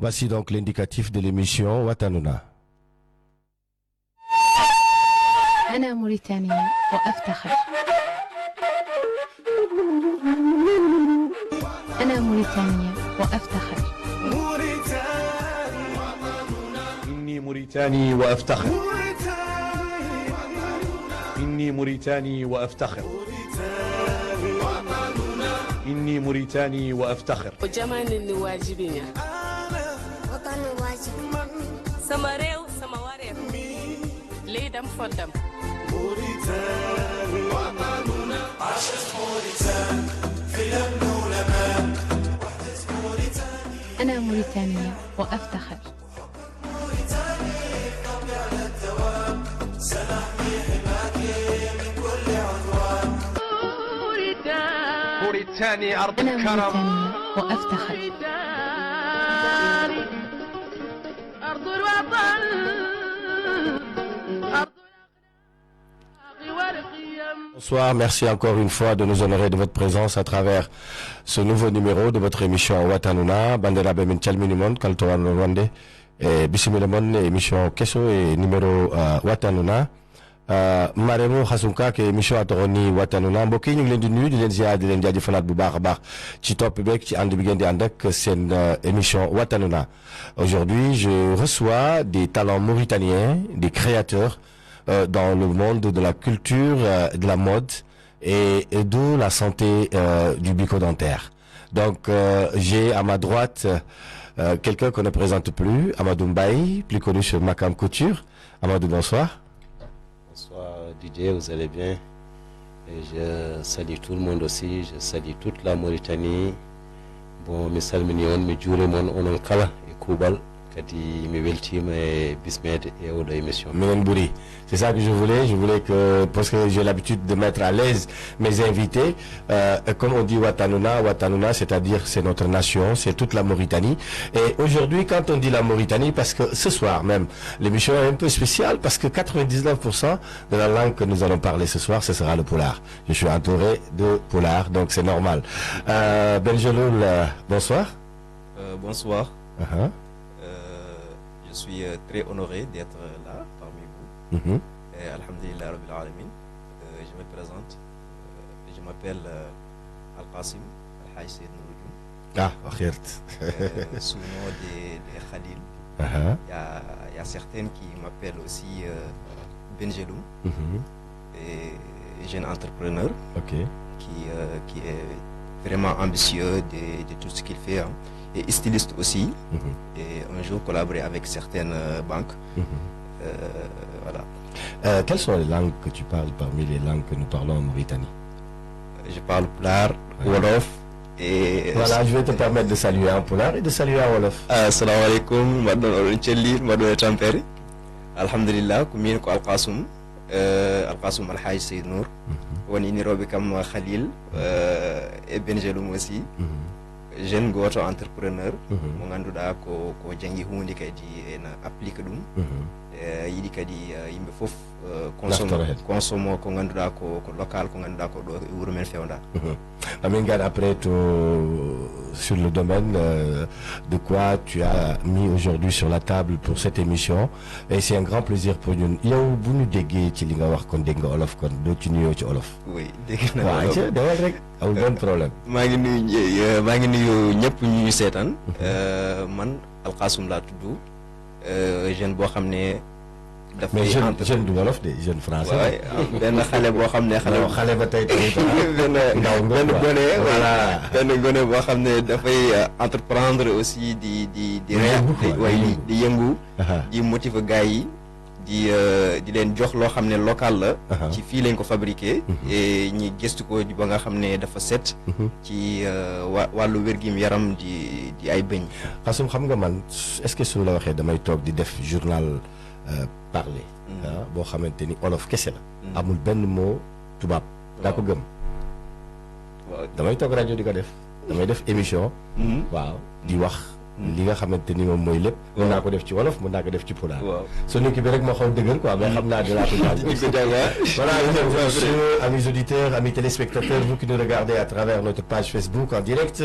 Voici donc l'indicatif de l'émission Watanuna. أنا موريتانية وأفتخر. أنا موريتانية وأفتخر. إني موريتاني وأفتخر. إني موريتاني وأفتخر. إني موريتاني وأفتخر. وجمال اللي واجبين وطن واجب سماريو سمواريو ليدم فدم موريتاني وطننا عاشت موريتاني في الأمن والأمان وحدة موريتاني. أنا موريتانية وأفتخر. موريتاني قبل على الدوام سنحمي حماك من كل عدوان. موريتاني أرض أنا الكرم. موريتانية وأفتخر. أرض الوطن أرض Bonsoir, merci encore une fois de nous honorer de votre présence à travers ce nouveau numéro de votre émission Watanuna. Bandera Bemin Chalminimon, Kaltoran Rwande, et Bissimilemon, émission Kesso et numéro Watanuna. Maremo Xasunka ke émission Atoroni Watanuna mbokk yi ñu ngi leen di nuyu di leen ziar di leen jaajëfalaat bu baax a baax ci topp beeg ci ànd bi ngeen di ànd ak seen émission Watanuna. Aujourd'hui, je reçois des talents mauritaniens, des créateurs dans le monde de la culture, de la mode et de la santé du bucco-dentaire. Donc, j'ai à ma droite quelqu'un qu'on ne présente plus, Amadou Mbaye, plus connu sur Makam Couture. Amadou, bonsoir. Bonsoir Didier, vous allez bien? Et je salue tout le monde aussi, je salue toute la Mauritanie. Bon, mi salmini on, mi juurima on onon kala e kuuɓal kadi mi weltima e bismede e oɗo émission. Menen Bouri. C'est ça que je voulais que, parce que j'ai l'habitude de mettre à l'aise mes invités, comme on dit Watanuna, c'est-à-dire c'est notre nation, c'est toute la Mauritanie. Et aujourd'hui, quand on dit la Mauritanie, parce que ce soir même, l'émission est un peu spéciale, parce que 99% de la langue que nous allons parler ce soir, ce sera le poulard. Je suis entouré de poulard, donc c'est normal. Benjeloul, bonsoir. Bonsoir. Uh-huh. Je suis très honoré d'être là parmi vous. Alhamdulillah Rabbil Alamin. Je me présente. Je m'appelle Al-Qasim Al-Haj Seyd Nourouddin. Ah, akhirt. Sous le nom de Khalil. Uh-huh. Il y a certaines qui m'appellent aussi Benjeloum. Et jeune entrepreneur. Okay. Qui est vraiment ambitieux de tout ce qu'il fait. Hein. Et styliste aussi, et un jour collaborer avec certaines banques. Voilà. Quelles sont les langues que tu parles parmi les langues que nous parlons en Mauritanie? Je parle Poulard, Wolof et... Voilà, je vais te permettre de saluer en Poulard et de saluer en Wolof. Assalamu alaikum, madame Tchelli, madame Tamperi. Alhamdulillah, comme ko Al-Qasim Al-Haj Seyd Nour. On est robe comme Khalil et Benjeloum aussi. Jeune goto entrepreneur mo ganduɗa ko jangi hunde kadi ena applique ɗum yiɗi kadi yimɓe fof consomme ko ganduɗa ko local ko ganduɗa ko ɗo e wuuro men fewda. Amin Gad, après sur le domaine de quoi tu as mis aujourd'hui sur la table pour cette émission, et c'est un grand plaisir pour ñun. Yow bu ñu déggee ci li nga wax kon dégg nga olof kon doo ci nuyoo ci olof. Oui, dégg na waaw ci dawal rek amul benn problème. maa ngi nuyu ñëpp ñu seetaan. Man Al-Qasim laa tudd, jeune boo xam ne mais jeune du wolof de jeune français. waaw benn xale boo xam ne xale ba tey tamit benn gone voilà benn gone boo xam ne dafay entreprendre aussi di yëngu di motiver gars yi di leen jox loo xam ne local la ci fii lañ ko fabriqué et ñi gëstu ko ba nga xam ne dafa set ci wàllu wér-gi yaram di ay bëñ. Xasum xam nga man est-ce que su la waxee damay toog di def journal parler boo xamante ni olof kese la amul benn mot tubaab daa ko gëm damay toog rajo di ko def damay def émission waaw di wax li nga xamante ni moom mooy lépp. mën naa ko def ci wolof mën naa ko def ci pulaar. waaw sunu kii bi rek moo xaw dëgër quoi mais xam naa dinaa ko jàng. Voilà, mesdames et messieurs, amis auditeurs, amis téléspectateurs, vous qui nous regardez à travers notre page Facebook en direct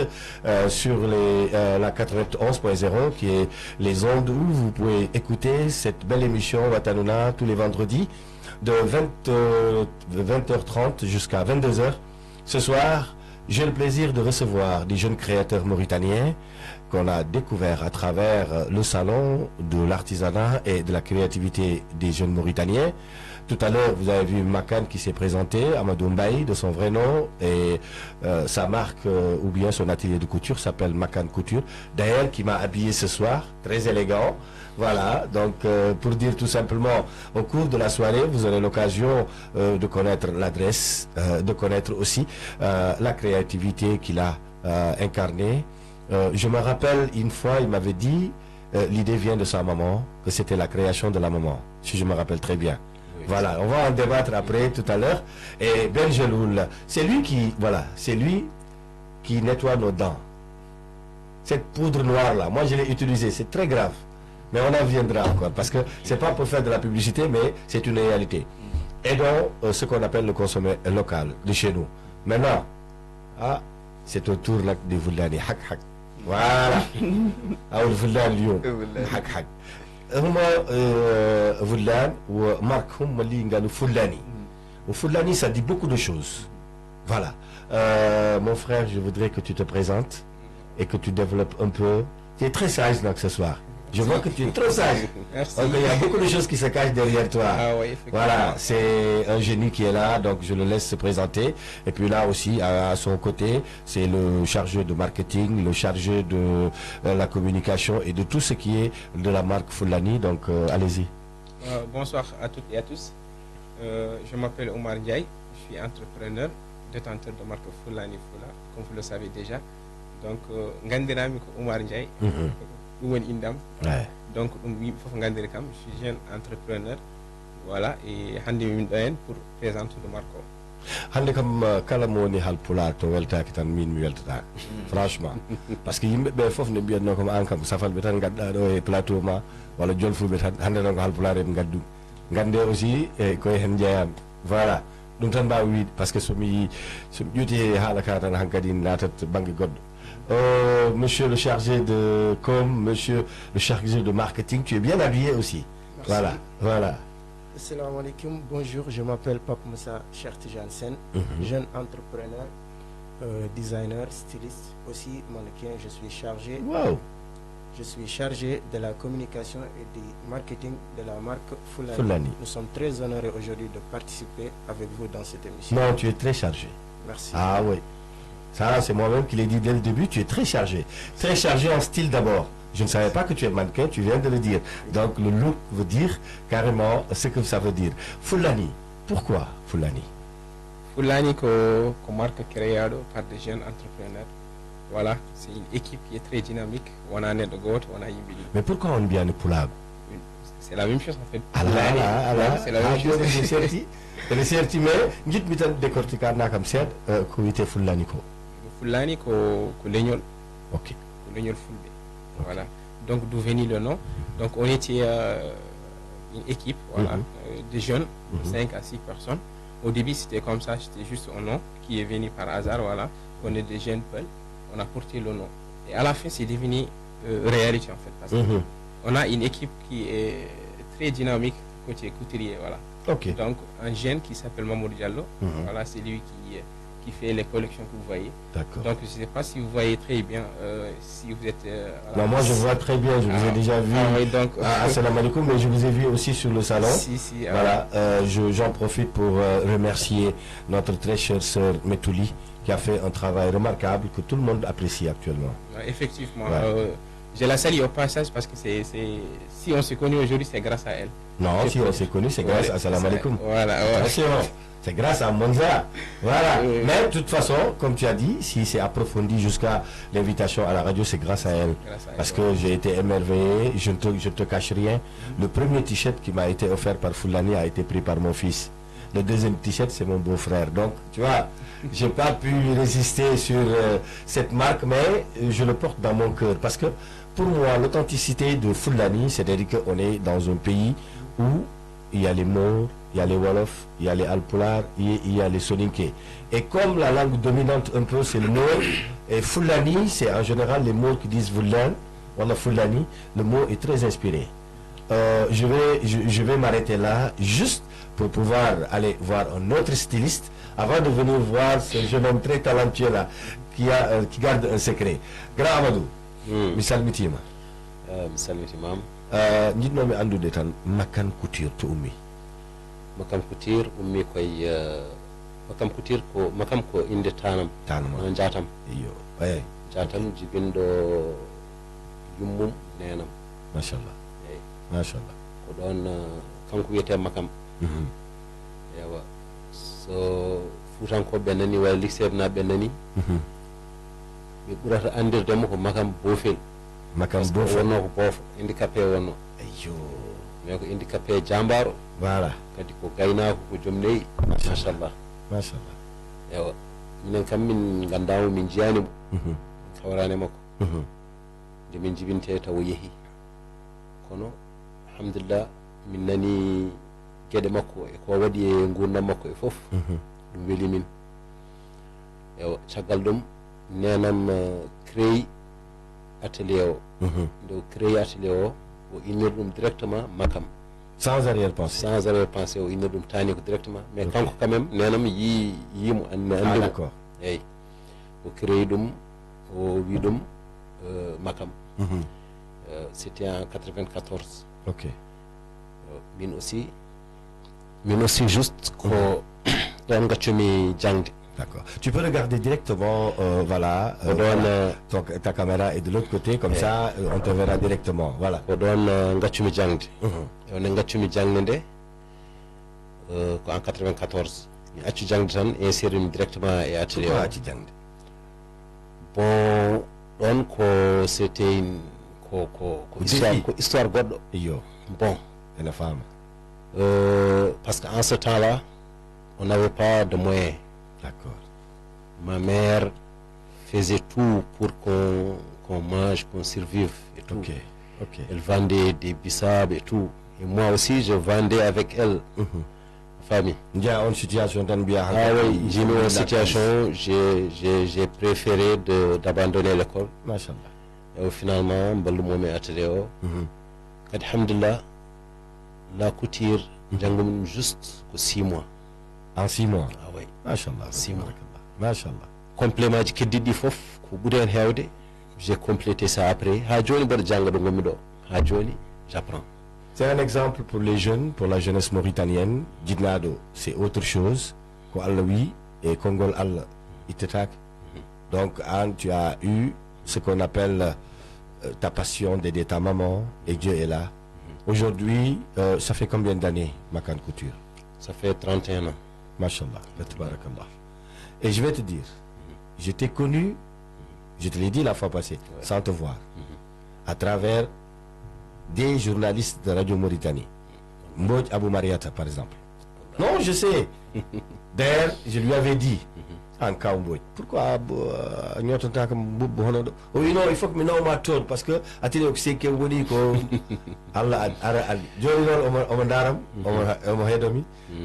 sur la 91.0 qui est les ondes où vous pouvez écouter cette belle émission Watanuna tous les vendredis de 20h30 jusqu'à 22h. Ce soir, j'ai le plaisir de recevoir des jeunes créateurs mauritaniens qu'on a découvert à travers le salon de l'artisanat et de la créativité des jeunes Mauritaniens. Tout à l'heure, vous avez vu Makan qui s'est présenté, Amadou Mbaye de son vrai nom, et sa marque ou bien son atelier de couture s'appelle Makan Couture. D'ailleurs, qui m'a habillé ce soir, très élégant. Voilà, donc pour dire tout simplement, au cours de la soirée, vous aurez l'occasion de connaître l'adresse, de connaître aussi la créativité qu'il a incarnée. Je me rappelle une fois, il m'avait dit, l'idée vient de sa maman, que c'était la création de la maman, si je me rappelle très bien. Oui. Voilà, on va en débattre après, tout à l'heure. Et Ben Jeloul, c'est lui qui, voilà, c'est lui qui nettoie nos dents. Cette poudre noire-là, moi je l'ai utilisée, c'est très grave. Mais on en viendra encore, parce que c'est pas pour faire de la publicité, mais c'est une réalité. Et donc, ce qu'on appelle le consommé local, de chez nous. Maintenant, c'est au tour là de Voulani, hak hak. Voilà. Ou Voulan Lyon. Hak hak. Voulan ou Marc Malinga Foulani. Au Foulani, ça dit beaucoup de choses. Voilà. Mon frère, je voudrais que tu te présentes et que tu développes un peu. Tu es très sage donc ce soir. Je vois que tu es trop sage. Merci. Donc, il y a beaucoup de choses qui se cachent derrière toi. Ah oui, effectivement. Voilà, c'est un génie qui est là, donc je le laisse se présenter. Et puis là aussi, à son côté, c'est le chargé de marketing, le chargé de la communication et de tout ce qui est de la marque Foulani. Donc, allez-y. Bonsoir à toutes et à tous. Je m'appelle Omar Ndiaye. Je suis entrepreneur, détenteur de marque Foulani Foula, comme vous le savez déjà. Donc, Ngandirami Omar Ndiaye. Indam. Ouais. Donc, je suis jeune entrepreneur. Voilà, et Handi pour présenter le marque. Hande kam kala mo woni hal pulaar to weltaki tan min mi weltata franchement parce que yimɓe ɓe fof ne mbiyatno comme an kam safalɓe tan gadduɗa ɗo e plateau ma walla jolfuɓe tan hande noon ko hal pulaar en gaddu gande aussi e koye hen jeeyami voilà ɗum tan mbawi wiide par ce que somi ƴuuti haala ka tan hankkadi natat banggue goɗɗo. Monsieur le chargé de com, monsieur le chargé de marketing, tu es bien habillé aussi. Merci. Voilà, voilà. Assalamu alaikum, bonjour, je m'appelle Pape Moussa Cherti Janssen, jeune entrepreneur, designer, styliste, aussi mannequin. Je suis chargé. Wow. Je suis chargé de la communication et du marketing de la marque Foulani. Foulani. Nous sommes très honorés aujourd'hui de participer avec vous dans cette émission. Non, tu es très chargé. Merci. Ah oui. Ça, c'est moi-même qui l'ai dit dès le début, tu es très chargé. Très chargé en style d'abord. Je ne savais pas que tu es mannequin, tu viens de le dire. Donc le look veut dire carrément ce que ça veut dire. Foulani, pourquoi Foulani? Foulani, c'est une marque créée par des jeunes entrepreneurs. Voilà, c'est une équipe qui est très dynamique. On a un de gauche, on a une billet. Mais pourquoi on dit un poulabe? C'est la même chose en fait. C'est la même chose. C'est certi, mais je vais décortiquer comme ça, comment Foulani. Foulani, c'est l'égnol. Ok. L'égnol Foulbe. Voilà. Donc d'où venait le nom. Donc on était une équipe, voilà, de jeunes, 5 à 6 personnes. Au début c'était comme ça, c'était juste un nom qui est venu par hasard, voilà. On est des jeunes peuls, on a porté le nom. Et à la fin c'est devenu réalité en fait. Parce que on a une équipe qui est très dynamique côté couturier, voilà. Okay. Donc un jeune qui s'appelle Mamour Diallo, voilà, c'est lui qui fait les collections que vous voyez. D'accord. Donc je ne sais pas si vous voyez très bien, si vous êtes... non, moi je vois très bien, je vous ai déjà vu oui, donc, Assalamu alaikum, mais je vous ai vu aussi sur le salon. Si, voilà, j'en profite pour remercier notre très chère sœur Metouli qui a fait un travail remarquable que tout le monde apprécie actuellement. Effectivement. Ouais. Je la salue au passage parce que si on s'est connu aujourd'hui, c'est grâce à elle. Non, si on s'est connu, c'est grâce à Salam alaikum. Voilà, attention, c'est grâce à Monza. Voilà. Mais de toute façon, comme tu as dit, si c'est approfondi jusqu'à l'invitation à la radio, c'est grâce à elle. Parce que j'ai été émerveillé, je ne te cache rien. Le premier t-shirt qui m'a été offert par Foulani a été pris par mon fils. Le deuxième t-shirt, c'est mon beau-frère. Donc, tu vois, je n'ai pas pu résister sur cette marque, mais je le porte dans mon cœur. Parce que pour moi, l'authenticité de Fulani, c'est-à-dire qu'on est dans un pays où il y a les Maures, il y a les Wolof, il y a les Alpulaar, il y a les Soninké. Et comme la langue dominante un peu, c'est le Maure, et Fulani, c'est en général les Maures qui disent Vulan, on a Fulani, le mot est très inspiré. Je vais m'arrêter là, juste pour pouvoir aller voir un autre styliste, avant de venir voir ce jeune homme très talentueux là, qui garde un secret. Grand Amadou, misal mitima. Misal mitimam. Nit nomi andude tan Makan Couture to ummi. Makam Couture ummi koy Makam Couture ko makam ko inde tanam on jatam iyo ay jatam jibindo yummum nenam machallah machallah ko don kanko wiyete makam yawa so futanko be nani wala lycée na be nani be burata andirdemo ko makam bofel makam bofel wonno ko bof handicapé wonno ayyo mais ko handicapé jambaro voilà kadi ko gaynako ko jomney machallah machallah yawa minen kam min gandamo min jiyani mo kawrane makko de min jibinte taw yehi kono alhamdulillah min nani gueɗe makko e ko waɗi e gurdam makko e foof ɗum weeli min yawa caggal ɗum nenam créé atelier o nde créé atelier o innir ɗum directement makam sans arrière-pensée o innir ɗum tani ko directement mais kanko quand même nenam yimo andi d'accord eyyi o créé ɗum o wi ɗum makam c'était en 94 ok min aussi juste ko ɗon gaccumi jangde. D'accord. Tu peux regarder directement, voilà, ta caméra est de l'autre côté, comme ça, on te verra directement. Voilà. Ko ɗon gaccumi jangde. Nde gaccumi jangde nde ko en 94 mi accu jangde tan insérimi directement e atelier o. Acci jangde. Bon ɗon ko c'était ko histoire goɗɗo. Yo. Bon. Et la femme. Parce qu'en ce temps-là, on n'avait pas de moyens. D'accord. Ma mère faisait tout pour qu'on mange, qu'on survive et tout. Ok, ok. Elle vendait des bissab et tout. Et moi aussi, je vendais avec elle. Famille. Il y a une situation dans bien. Ah oui, j'ai une situation, j'ai préféré d'abandonner l'école. Machallah. Et finalement, je atelier. Alhamdulillah, la couture, j'ai juste 6 mois. En 6 mois. Ah oui. Machallah. 6 mois. Machallah. Complément de Kedidi Fof, j'ai complété ça après. J'apprends. C'est un exemple pour les jeunes, pour la jeunesse mauritanienne. Djidnado, c'est autre chose. Ko Allah oui et Kongol Allah itetak. Donc, Anne, tu as eu ce qu'on appelle ta passion d'aider ta maman et Dieu est là. Aujourd'hui, ça fait combien d'années, Makan Couture? Ça fait 31 ans. Machallah. Et je vais te dire, je t'ai connu, je te l'ai dit la fois passée, sans te voir, à travers des journalistes de Radio Mauritanie. Mbodj Abou Mariata, par exemple. Non, je sais. D'ailleurs, je lui avais dit, en cas Mbodj, pourquoi il faut que nous ma tour parce que atelier c'est que vous dites que Allah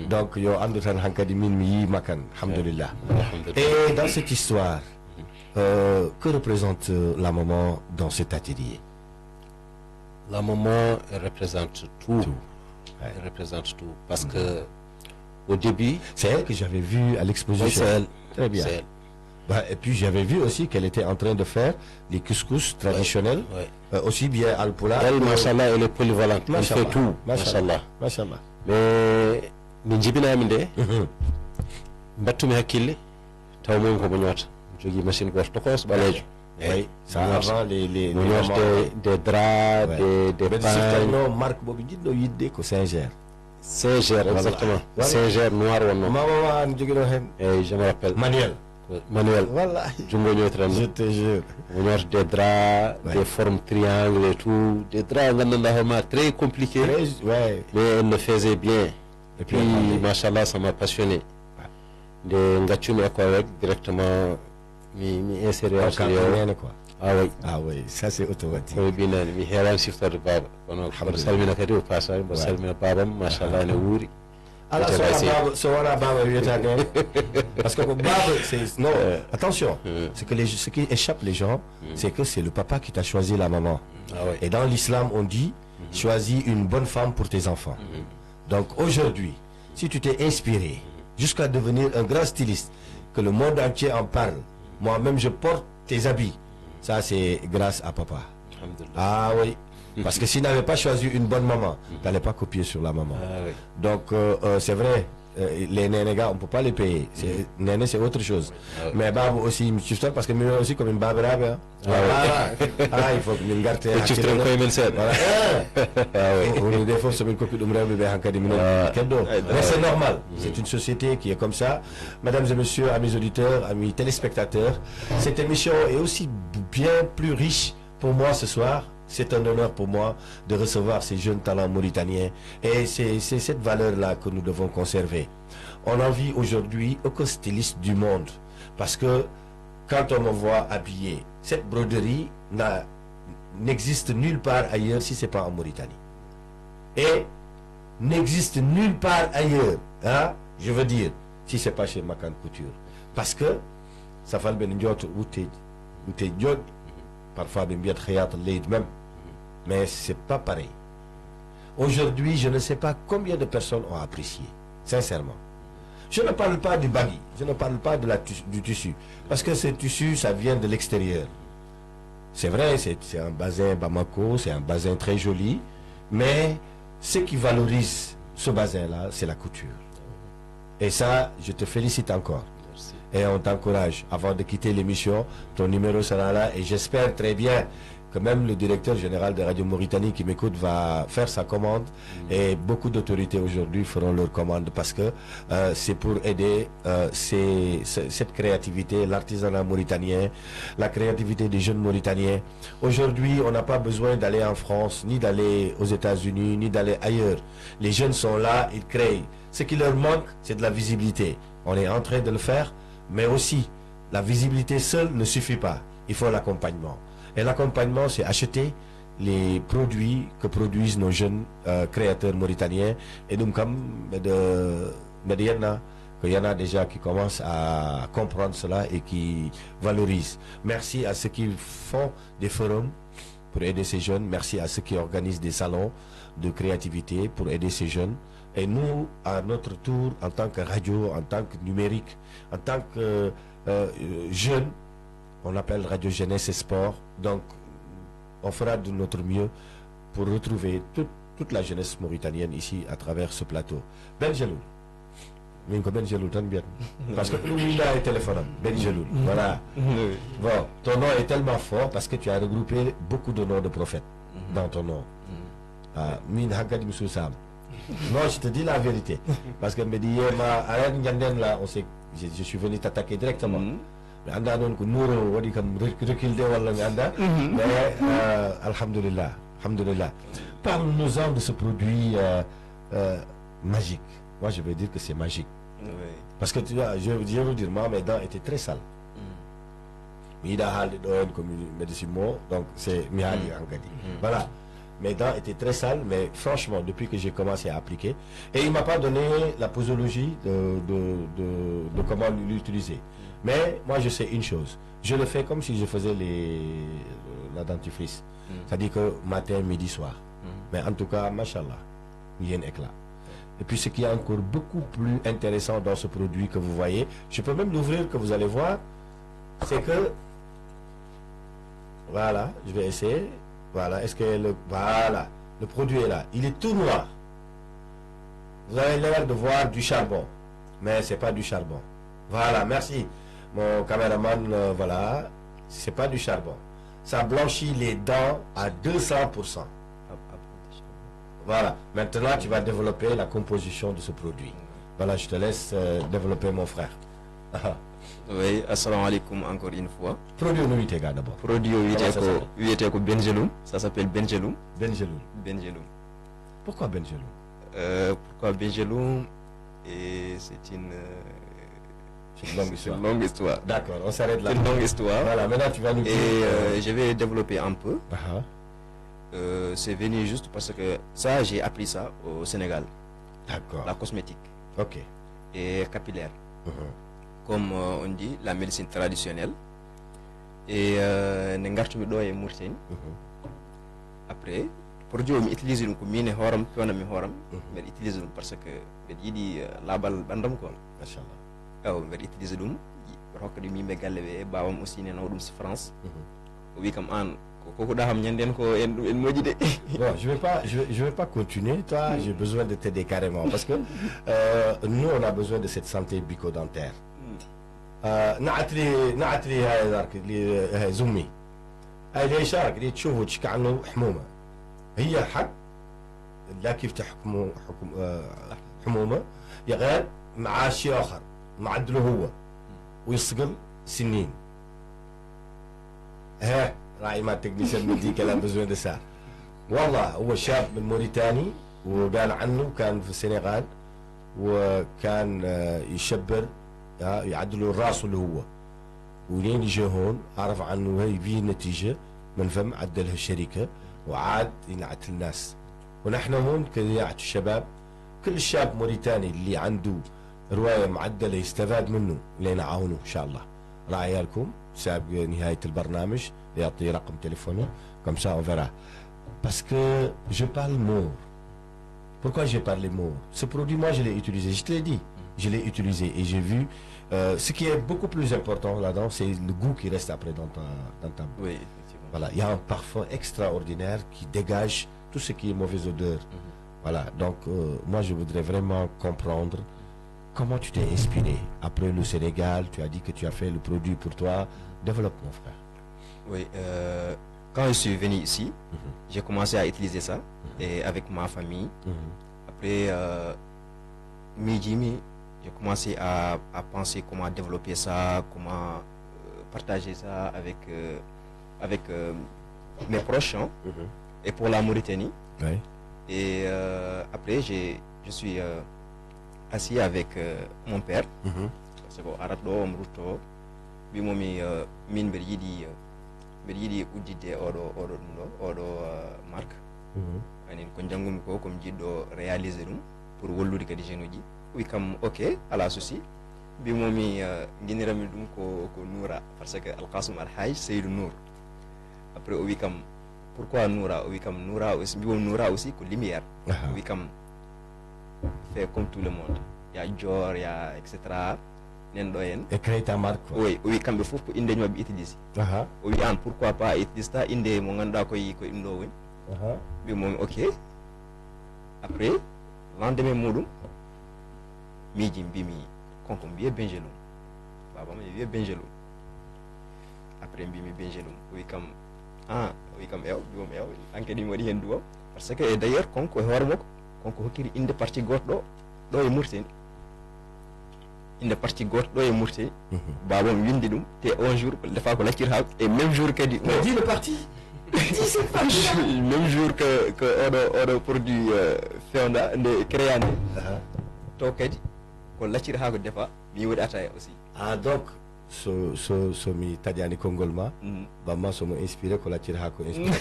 donc yo andu tan hankadi min mi yi Makan alhamdulillah. Et dans cette histoire que représente la maman dans cet atelier? La maman elle représente tout. Elle représente tout parce que au début c'est elle que j'avais vu à l'exposition. C'est elle. Très bien. Et puis j'avais vu aussi qu'elle était en train de faire les couscous traditionnels, aussi bien al poula. Elle, machallah, elle est polyvalente. Elle fait tout. Machallah. Machallah. Mais min jibinami nde battumi hakkille taw mon ko mo ñoota jogui machine goto tokos balejo. Oui, ça avant les des draps, des pains. Marque bobu jiddo yidde ko Saint-Ger. Saint-Ger, exactement. Saint-Ger noir wonno. Maman jogi do hen. Et je me rappelle. Manuel. Voilà. Je te jure. On a des draps, des formes triangles et tout. Des draps très compliqués. Mais elle le faisait bien. Et puis, machallah, ça m'a passionné. De Ngachumi avec directement, mi inséré à Ah oui, ça c'est automatique. koye binani mi heerani siftorde baba kono mboɗo salmina kadi au passage mboɗo salmina babam machallah ne wuuri. Alors, parce que non, attention, ce qui échappe les gens, c'est que c'est le papa qui t'a choisi la maman. Et dans l'islam, on dit, choisis une bonne femme pour tes enfants. Donc aujourd'hui, si tu t'es inspiré jusqu'à devenir un grand styliste, que le monde entier en parle, moi-même je porte tes habits, ça c'est grâce à papa. Ah oui. Parce que s'il n'avait pas choisi une bonne maman, il n'allait pas copier sur la maman. Donc c'est vrai, les nénégas, on ne peut pas les payer. Néné, c'est autre chose. Mais Babou aussi, parce que moi aussi comme une Babou Rabe. Il faut que je me garde. Mais c'est normal. C'est une société qui est comme ça. Mesdames et messieurs, amis auditeurs, amis téléspectateurs, cette émission est aussi bien plus riche pour moi ce soir. C'est un honneur pour moi de recevoir ces jeunes talents mauritaniens et c'est cette valeur-là que nous devons conserver. On envie aujourd'hui aucun styliste du monde parce que quand on me voit habillé, cette broderie n'existe nulle part ailleurs si ce n'est pas en Mauritanie. Et n'existe nulle part ailleurs, hein, je veux dire, si ce n'est pas chez Makan Couture. Parce que ça fait le bien parfois même, mais c'est pas pareil. Aujourd'hui, je ne sais pas combien de personnes ont apprécié, sincèrement. Je ne parle pas du baggy, je ne parle pas du tissu, parce que ce tissu, ça vient de l'extérieur. C'est vrai, c'est un bazin Bamako, c'est un bazin très joli, mais ce qui valorise ce bazin-là, c'est la couture. Et ça, je te félicite encore. Et on t'encourage. Avant de quitter l'émission, ton numéro sera là et j'espère très bien que même le directeur général de Radio Mauritanie qui m'écoute va faire sa commande et beaucoup d'autorités aujourd'hui feront leur commande parce que c'est pour aider cette créativité, l'artisanat mauritanien, la créativité des jeunes Mauritaniens. Aujourd'hui, on n'a pas besoin d'aller en France, ni d'aller aux États-Unis, ni d'aller ailleurs. Les jeunes sont là, ils créent. Ce qui leur manque, c'est de la visibilité. On est en train de le faire. Mais aussi, la visibilité seule ne suffit pas. Il faut l'accompagnement. Et l'accompagnement, c'est acheter les produits que produisent nos jeunes créateurs mauritaniens. Et donc, comme il y en a déjà qui commencent à comprendre cela et qui valorisent. Merci à ceux qui font des forums pour aider ces jeunes. Merci à ceux qui organisent des salons de créativité pour aider ces jeunes. Et nous, à notre tour, en tant que radio, en tant que numérique, en tant que jeunes, on appelle Radio Jeunesse et Sport. Donc, on fera de notre mieux pour retrouver toute la jeunesse mauritanienne ici à travers ce plateau. Benjeloul. Parce que nous, il a un téléphone. Benjeloul. Voilà. Bon, ton nom est tellement fort parce que tu as regroupé beaucoup de noms de prophètes dans ton nom. Non, je te dis la vérité. Parce que me dit, là, je suis venu t'attaquer directement. Mais alhamdulillah. Parle-nous-en de ce produit magique. Moi, je veux dire que c'est magique. Parce que tu vois, je veux dire, moi, mes dents étaient très sales. Donc, c'est Mihali Angadi. Voilà. Mes dents étaient très sales, mais franchement, depuis que j'ai commencé à appliquer, et il ne m'a pas donné la posologie de comment l'utiliser. Mais moi, je sais une chose. Je le fais comme si je faisais la dentifrice. C'est-à-dire que matin, midi, soir. Mais en tout cas, machallah, il y a un éclat. Et puis, ce qui est encore beaucoup plus intéressant dans ce produit que vous voyez, je peux même l'ouvrir, que vous allez voir, c'est que, voilà, je vais essayer. Voilà, est-ce que le produit est là. Il est tout noir. Vous avez l'air de voir du charbon, mais c'est pas du charbon. Voilà, merci. Mon caméraman, voilà, c'est pas du charbon. Ça blanchit les dents à 200%. Voilà, maintenant tu vas développer la composition de ce produit. Voilà, je te laisse développer, mon frère. Oui, assalamu alaikum encore une fois. Produit nous d'abord. Produit Uiteko Benjeloum, ça s'appelle Benjeloum. Benjeloum. Pourquoi Benjeloum? Pourquoi Benjeloum? C'est une C'est une longue histoire. C'est une longue histoire. D'accord, on s'arrête là. C'est une longue histoire. Voilà, maintenant tu vas nous dire. Et je vais développer un peu. C'est venu juste parce que ça, j'ai appris ça au Sénégal. D'accord. La cosmétique. Ok. Et capillaire. Comme on dit, la médecine traditionnelle. Et Nengartumi do et Mauritanie. Après, produit on utilise comme mine horam, piona mi horam, mais utilise parce que mais yidi la balle bandam quoi. Machallah. Mais utilise dum rok di mi be galle be bawam aussi ne no dum ci France. Oui comme an koko da xam ñenden ko en moji de. Bon, je vais pas continuer. Toi, j'ai besoin de t'aider carrément parce que nous on a besoin de cette santé bucco-dentaire. نعتلي هاي ذاك اللي زمي هاي اللي يشارك اللي تشوفه كأنه حمومة هي حق لا كيف تحكمه حمومة يغير مع شيء آخر معدله هو ويصقل سنين ها راعي ما تكنيشن مدي كلام بزوين دسار والله هو شاب من موريتاني وقال عنه كان في السنغال وكان يشبر يعدلوا الراس اللي هو ولين يجي هون عرف عنه هي في نتيجه من فم عدلها الشركه وعاد ينعت الناس ونحن هون كجماعه الشباب كل شاب موريتاني اللي عنده روايه معدله يستفاد منه لنعاونه ان شاء الله راعي لكم سابق نهايه البرنامج يعطي رقم تليفونه comme ça on verra parce que je parle mot. Pourquoi j'ai parlé mot? Ce produit moi je l'ai utilisé, je te l'ai dit. Je l'ai utilisé et j'ai vu ce qui est beaucoup plus important là-dedans, c'est le goût qui reste après dans ta bouche. Oui, effectivement. Voilà, il y a un parfum extraordinaire qui dégage tout ce qui est mauvaise odeur. Voilà, donc moi je voudrais vraiment comprendre comment tu t'es inspiré. Après le Sénégal, tu as dit que tu as fait le produit pour toi. Développe mon frère. Oui, quand je suis venu ici, j'ai commencé à utiliser ça et avec ma famille. Après, j'ai commencé à penser comment développer ça, comment partager ça avec mes proches hein, et pour la Mauritanie. Oui. Et après, je suis assis avec mon père. Parce que Arado, Mruto, Bimomi, Min Beridi, Ujide, Odo, Marc. Et Konjangum ko comme Jido réaliser pour Woluri Kadijenoji. Oui, comme ok, à la souci. Bimomi, Guinéramil ko Noura, parce que Al-Qasim Al-Haj, c'est le Nour. Après, oui, comme pourquoi Noura? Oui, comme Noura aussi, Noura aussi, que lumière. Oui, comme fait comme tout le monde. Il y a Dior, il y a etc. Et créer ta marque. Oui, oui, quand il faut que Indé nous utilise. Oui, pourquoi pas utiliser ça? Indé mon ganda ko indo oui. Bimomi ok. Après, lendemain modum. Miji mbimi konko mbiye benjelum baba ma wiye benjelum après mbimi benjelum wi kam ew biwom ew anke di modi hen duwa parce que d'ailleurs konko e hoore mako konko hokkiri inde parti goto do e Mauritanie inde parti goto do e Mauritanie baba mi windi dum te un jour ko defa ko laccir ha et même jour kadi mais dis le parti même jour que odo produit fewnda nde créande to kadi ko laccir ha ko defa mi wodi ataya aussi donc so mi tadiani kongolma bamma so mo inspiré ko laccir ha ko inspiré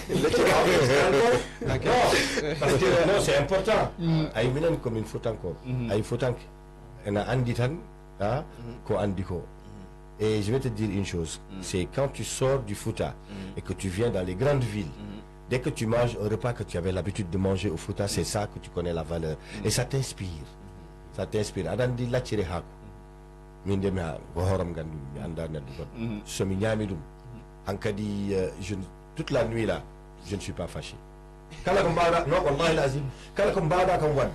parce que non c'est important ay minen comme une faute encore ay fotank ena andi tan ko andi ko. Et je vais te dire une chose, c'est quand tu sors du Fouta et que tu viens dans les grandes villes, dès que tu manges un repas que tu avais l'habitude de manger au Fouta, c'est ça que tu connais la valeur. Et ça t'inspire. Ça t'inspire. Adandi la tire hako. Minde mi ha gohoram gandu mi anda na dum. So mi nyami dum. Ankadi toute la nuit là, je ne suis pas fâché. Kala kombada non wallahi lazim. Kala kombada kan wad.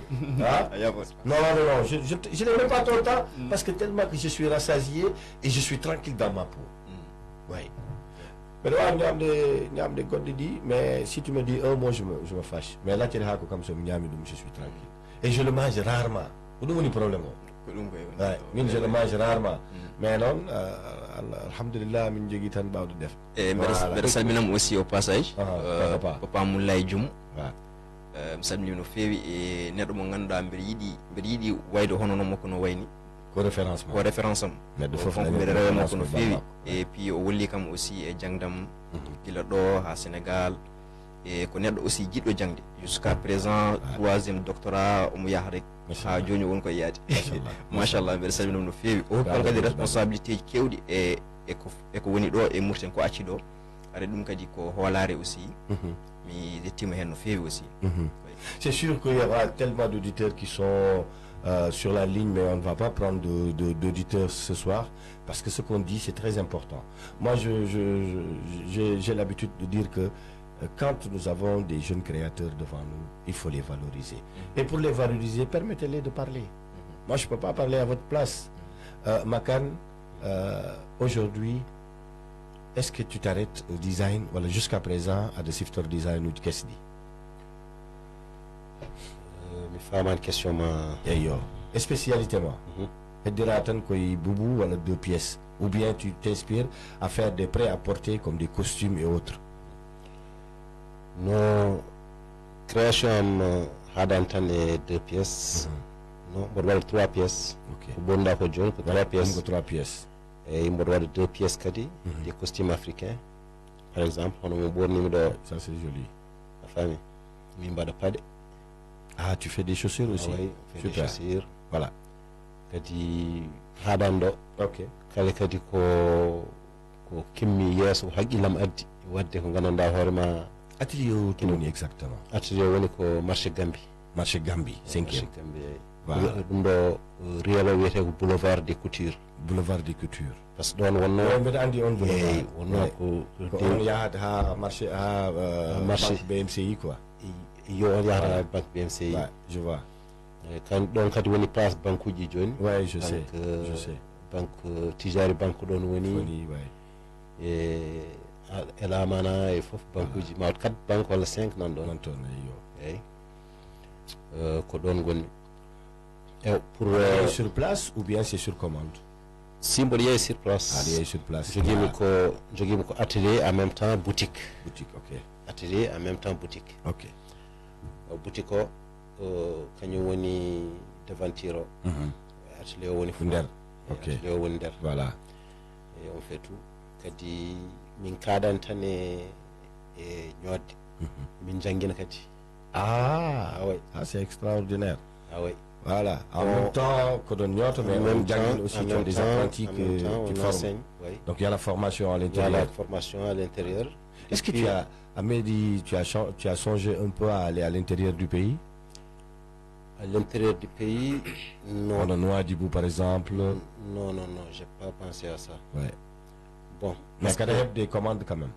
Non, je n'ai même pas ton temps parce que tellement que je suis rassasié et je suis tranquille dans ma peau. Oui. Mais là, mais si tu me dis un mot, je me fâche. Mais là, tu es comme ça, je suis tranquille. Et je le mange rarement. Vous n'avez pas de problème. Je le mange rarement. Mais non, alhamdulillah, je suis très bien. Et merci aussi au passage. Papa Moulay Djoum. Salmini no feewi e neɗɗo mo ganduɗa mbeɗa yiiɗi wayde hono no makko no wayni au référencement donc mbiɗa rewemo kono feewi et puis o wolli kam aussi e jangdam gila ɗo ha Sénégal e ko neɗɗo aussi jiɗɗo jangde jusqu'à présent 3e doctorat omo yaha rek ha joni woni koye yaade machallah mbiɗa salminamo no feewi o hokki kadi responsabilité ji kewɗi e ko woni ɗo e Mauritanie ko acci ɗo aɗa ɗum kadi ko hoolare aussi mi yettima hen no feewi aussi. C'est sûr qu'il y aura tellement d'auditeurs qui sont sur la ligne, mais on ne va pas prendre d'auditeurs ce soir parce que ce qu'on dit c'est très important. Moi j'ai l'habitude de dire que quand nous avons des jeunes créateurs devant nous, il faut les valoriser. Et pour les valoriser, permettez-les de parler. Moi je ne peux pas parler à votre place. Makan, aujourd'hui, est-ce que tu t'arrêtes au design, voilà, jusqu'à présent à de Siftor Design ou de Kesdi? Mi fama question ma et spécialité moi et diratan koy boubou wala 2 pièces ou bien tu t'inspires à faire des prêts à porter comme des costumes et autres. No création hadan tan e 2 pièces no mboɗo waɗa 3 pièces ko bonda ko joni ko 3 pièces ko 3 pièces et mboɗo waɗa 2 pièces kadi des costumes africains par exemple hono mo ɓornimi ɗo ça c'est joli a fami min mbaɗa paɗe. Ah, tu fais des chaussures aussi? Oui, on fait des chaussures. Voilà. Kadi haɗan ɗo kala kadi ko kimmi yeeso haqqillam addi wadde ko gandanɗa hoorema. Atelier o kinoni exactement? Atelier woni ko marché Gambie. Marché Gambie 5e. Marché Gambie ɗum ɗo riyalo wiyete ko boulevard des coutures. Boulevard des coutures. Par ce que ɗon wonno mbeɗa andi on boulevard wonno ko on yahat ha marché ha marché BMCI quoi. Yo on yahata banque BMCI. Je vois. Kan ɗon kadi woni place banque uji joni. Ouais, je sais. Banque Tijari banque ɗon woni. E Elamana e fof banque uji ma 4 banque walla 5 nan ɗon. Non toon eyyi. Ko ɗon gonni. Pour sur place ou bien c'est sur commande? Si mboɗo yeeyi sur place. Ah, yeeyi sur place. Joguimi ko atelier en même temps boutique. Boutique, OK. Atelier en même temps boutique. OK. Boutique o kañum woni devanture o. Atelier o woni nder. OK. Atelier o woni nder. Voilà. Et on fait tout. Kadi min kadan tan e ñodde. Min jangina kadi. Ah oui. Ah, c'est extraordinaire. Ah oui. Voilà. En même temps que donne ñoto, mais en même temps aussi tu as des apprentis que tu formes. Oui. Donc il y a la formation à l'intérieur. Il y a la formation à l'intérieur. Est-ce que tu as, Amédi, tu as songé un peu à aller à l'intérieur du pays? À l'intérieur du pays, non. En Nouadhibou par exemple? Non, j'ai pas pensé à ça. Ouais. Bon. Mais quand même des commandes quand même.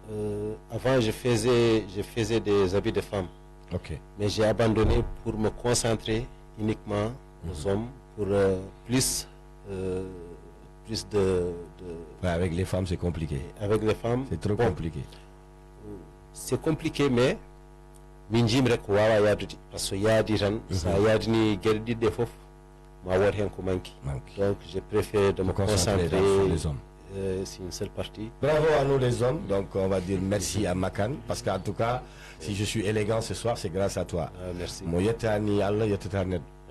Avant, je faisais des habits de femmes. Ok. Mais j'ai abandonné pour me concentrer uniquement aux hommes, pour plus de... Ouais, avec les femmes, c'est compliqué. Avec les femmes, c'est trop compliqué. C'est compliqué, mais min jimre ko wawa yadude parce que yaadi tan sa yaadini gueɗe ɗiɗɗe foof ma wood hen ko manki. Donc j'ai préféré de me concentrer sur les hommes. C'est une seule partie. Bravo à nous les hommes. Donc on va dire merci à Makan parce qu'en tout cas si je suis élégant ce soir c'est grâce à toi. Merci.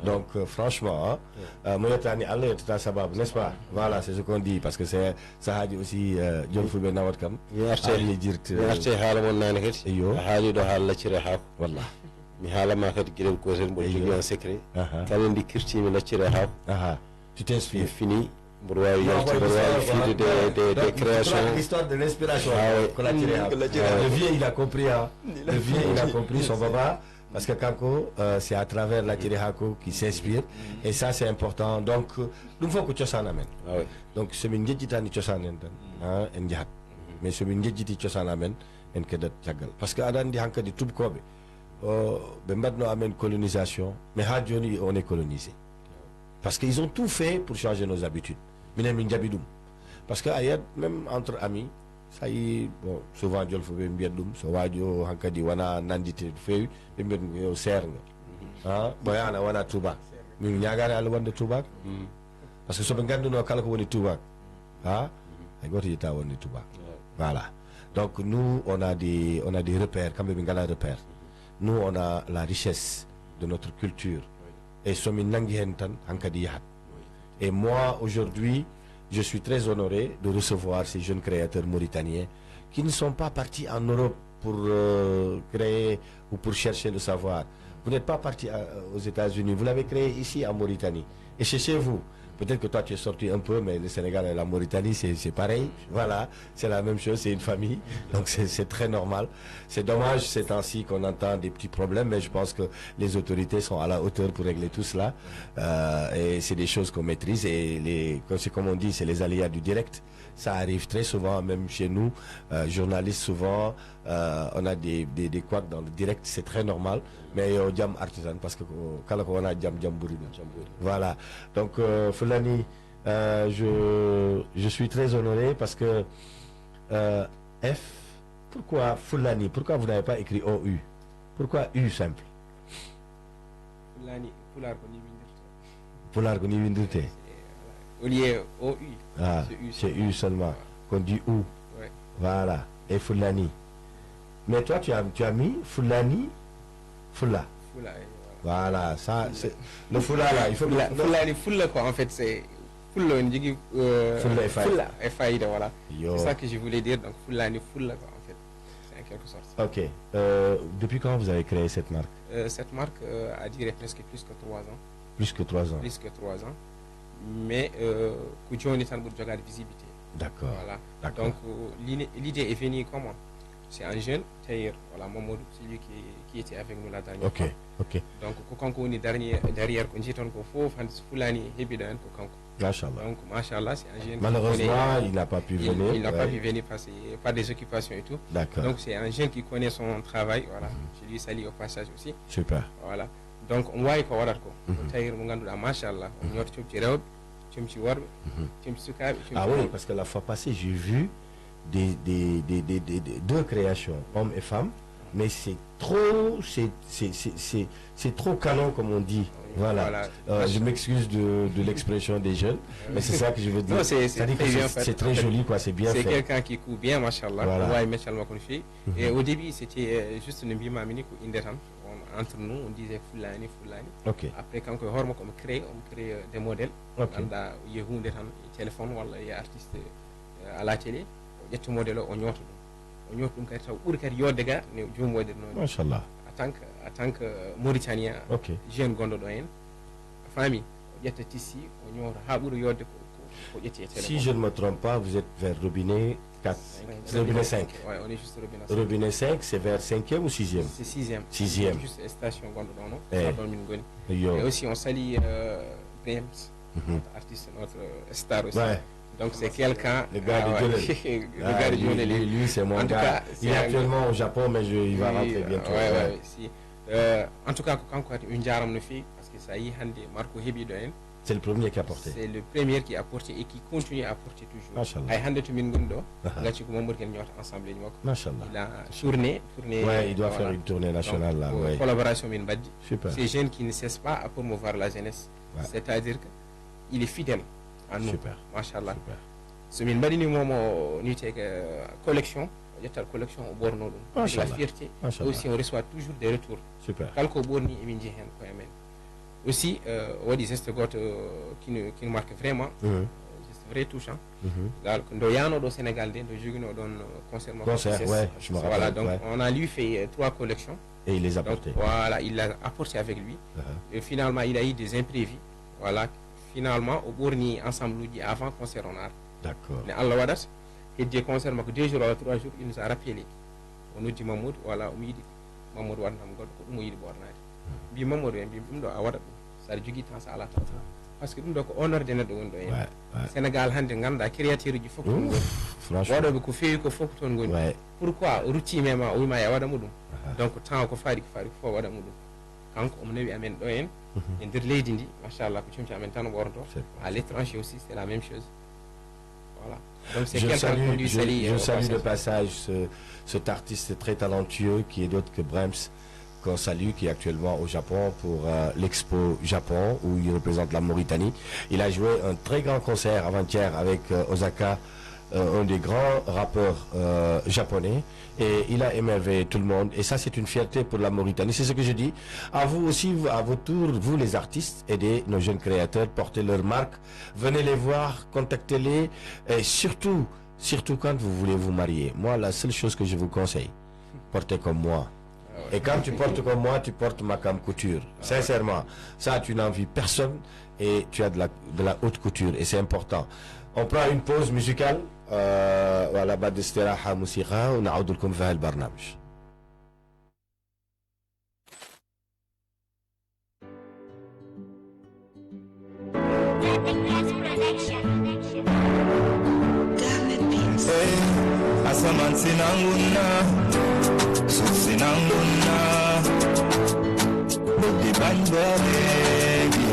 Donc franchement, moyetani Allah yettata sabab, n'est-ce pas? Voilà, c'est ce qu'on dit parce que c'est ça a dit aussi John Fulbe nawat kam. Mi arte haala mon nane kadi. Haali do haala laccire haako. Wallah. Mi haalama kadi gueɗel gotel mboɗo jogui un secret. Kala ndi kirtimi laccire haako. Tu t'inspires. Fini. Mboɗo wawi yaltude des créations. L'histoire de l'inspiration. Le vieux il a compris. Le vieux il a compris son papa. Parce que Kanko, c'est à travers la Tirehako qui s'inspire. Et ça, c'est important. Donc, nous faut que tu s'en amènes. Donc, c'est une guédita ni tu s'en amènes. Mais c'est une guédita tu s'en amènes. Parce que Adam dit Hanka di tout Kobe. Maintenant, amène colonisation. Mais Hadjoni, on est colonisé. Parce qu'ils ont tout fait pour changer nos habitudes. Parce que même entre amis, ça y est, bon, souvent je le fais bien dum, so wadio hankadi wana nandite fewi be mbed yo serna. Ah, boyana wana tuba. Min ñagane Allah wonde tuba. Parce que so be ganduno kala ko woni tuba. Ah, ay goto yita woni tuba. Voilà. Donc nous on a des repères, quand même ngala repères. Nous on a la richesse de notre culture. Et so min nangi hen tan hankadi yahat. Et moi, aujourd'hui, je suis très honoré de recevoir ces jeunes créateurs mauritaniens qui ne sont pas partis en Europe pour créer ou pour chercher le savoir. Vous n'êtes pas parti aux États-Unis, vous l'avez créé ici en Mauritanie. Et c'est chez vous. Peut-être que toi tu es sorti un peu, mais le Sénégal et la Mauritanie c'est pareil. Voilà, c'est la même chose, c'est une famille. Donc c'est très normal. C'est dommage ces temps-ci qu'on entend des petits problèmes, mais je pense que les autorités sont à la hauteur pour régler tout cela. Et c'est des choses qu'on maîtrise. Et c'est comme on dit, c'est les aléas du direct. Ça arrive très souvent, même chez nous, journalistes souvent, on a des couacs dans le direct, c'est très normal. Mais au jam artisan, parce que quand on a jam bourri. Voilà. Donc Fulani, je suis très honoré parce que F, pourquoi Fulani? Pourquoi vous n'avez pas écrit OU? Pourquoi U simple? Fulani, Poular Goni Windoute. Au lieu OU. Ah, c'est U seulement. Qu'on dit OU. Ouais. Voilà. Et Fulani. Mais toi, tu as mis Fulani, Fula. Fula, voilà, ça, c'est le Fula là. Il faut Fulani, Fula quoi. En fait, c'est Fula, Fula et Faïda, voilà. C'est ça que je voulais dire. Donc Fulani, Fula quoi, en fait. C'est en quelque sorte. Ok. Depuis quand vous avez créé cette marque? Cette marque a duré presque plus que 3 ans. Plus que 3 ans. Plus que 3 ans. Mais Koujon est en bout de visibilité. D'accord. Voilà. Donc l'idée est venue comment? C'est un jeune tailleur, voilà, Mamadou, celui qui était avec nous la dernière fois. Ok. Donc quand on est derrière, quand j'étais encore faux, Fulani Hebidan, Machallah. Donc Machallah, c'est un jeune. Malheureusement, il n'a pas pu venir. Il n'a pas pu venir par des occupations et tout. D'accord. Donc c'est un jeune qui connaît son travail, voilà. Je lui salue au passage aussi. Super. Voilà. Donc on voit quoi voilà quoi. Tailleur Mungandou, Machallah, on y a ah oui, parce que la fois passée, j'ai vu deux créations, hommes et femmes, mais c'est trop canon comme on dit. Voilà. Je m'excuse de l'expression des jeunes, mais c'est ça que je veux dire. C'est très joli, quoi, c'est bien fait. C'est quelqu'un qui court bien, machallah. Voilà. Et au début, c'était juste une bimamini entre nous, on disait Fulani. Okay. Après, quand on crée des modèles. Okay. Il y a un téléphone, il y a artiste à la télé. Il y a un modèle, on y a Machallah. En tant que Mauritanien, jeune gondodoyen, famille, il y a ici, on y a si je ne me trompe pas, vous êtes vers robinet 4, robinet 5. Oui, on est juste robinet 5. Robinet 5, c'est vers 5e ou 6e? C'est 6e. 6e. Juste station Gondodono. Et aussi, on salue Brems, notre artiste, notre star aussi. Ouais. Donc c'est quelqu'un. Le gars de Djonel. Lui, c'est mon gars. Il est actuellement au Japon, mais il va rentrer bientôt. En tout cas, quand on a une jarre fille, parce que ça y est, Marco Hebidoen. C'est le premier qui a porté. C'est le premier qui a porté et qui continue à porter toujours. Machallah. Il a tourné. Ouais, il doit faire une tournée nationale là. Ouais. Collaboration avec Mbadi. Super. Ces jeunes qui ne cessent pas à promouvoir la jeunesse. Ouais. C'est-à-dire qu'il est fidèle à nous. Super. Machallah. Ce Mbadi nous avons collection. Il y a une collection au Borno. La fierté. Aussi, on reçoit toujours des retours. Super. Calco Borni et Mindjihen. Aussi, on a des gestes qui nous marquent vraiment. C'est vrai touchant. Au Sénégal, concert, ouais, je me rappelle. Voilà, donc on a lui fait 3 collections. Et il les a apportées. Voilà, il l'a apporté avec lui. Et finalement, il a eu des imprévus. Voilà, finalement, au Bourni, ensemble, nous dit avant concert en art. D'accord. Mais Allah Wadat, et des concerts, 2 jours ou 3 jours, il nous a rappelé. On nous dit Mamoud, voilà, Mamoud Wadnam God, Mouyid Bornari. Bi Mamoud, bi Awad, ça a dû quitter ça à la tête. Parce que nous avons honneur de notre monde. Sénégal, Hande, créature du Fok. Franchement. Pourquoi Routi même, oui, ma Yawadamoudou. Donc, tant qu'on fait pour Wadamoudou. Quand on est amène doyen, et de l'Aidindi, Machallah, que tu amènes tant au Bordeaux. À l'étranger aussi, c'est la même chose. Voilà. Donc, c'est je salue de passage cet artiste très talentueux qui est d'autre que Brems, qu'on salue, qui est actuellement au Japon pour l'Expo Japon, où il représente la Mauritanie. Il a joué un très grand concert avant-hier avec Osaka un des grands rappeurs japonais, et il a émerveillé tout le monde, et ça c'est une fierté pour la Mauritanie. C'est ce que je dis. À vous aussi, à votre tour, vous les artistes, aidez nos jeunes créateurs, portez leur marque, venez les voir, contactez-les, et surtout quand vous voulez vous marier. Moi, la seule chose que je vous conseille, portez comme moi. Et quand tu portes comme moi, tu portes Makam Couture. Sincèrement, ça tu n'envies personne, et tu as de la haute couture, et c'est important. On prend une pause musicale. voilà, بعد استراحة موسيقى ونعود لكم في هالبرنامج. Asaman sinanguna, sinanguna, budi bandalegi,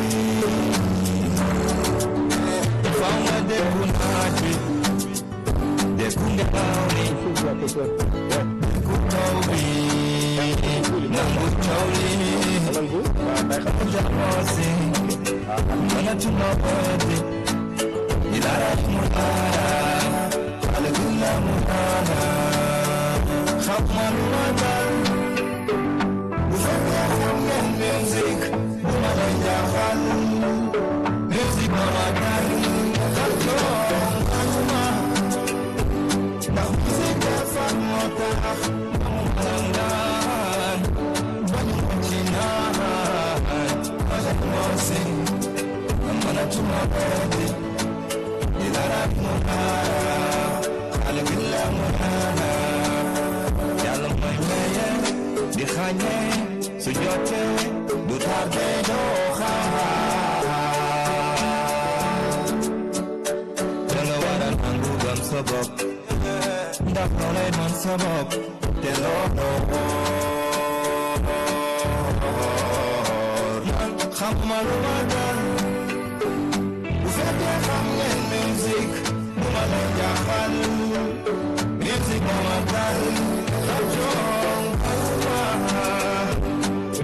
fama de kunati, de kundawi, kutawi, nangu chauli, jamosi, mana tumawati, ilara mutara. Alhamdulillah mutana, khaman madan, ufakar khaman music, bumadan jahal, music bumadan, kaljon kalma, nah music jafar mutah, bumadan, banyak cinan, banyak musik, mana cuma bedi, idarat mutara. Alhamdulillah mutana, jalan maye, dikhanye, sujote, dutarde doha. Jangawaran anggu gam sabab, dak nolai man sabab, telono. Khamal madan, ufete khamyen music, bumadan jahal. Music bumadan, kaljon kalma,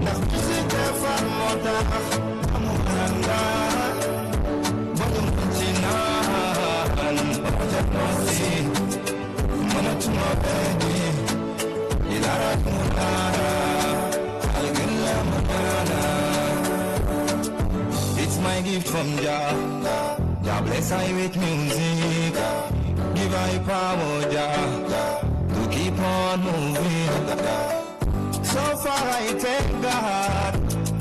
nah music jafar motah, amulanda, banyak cinan, banyak musik, mana cuma bedi, ilarat mutara, alhamdulillah mutana. It's my gift from Jah, Jah bless I with music. Give I power, Jah, to keep on moving. So far I thank God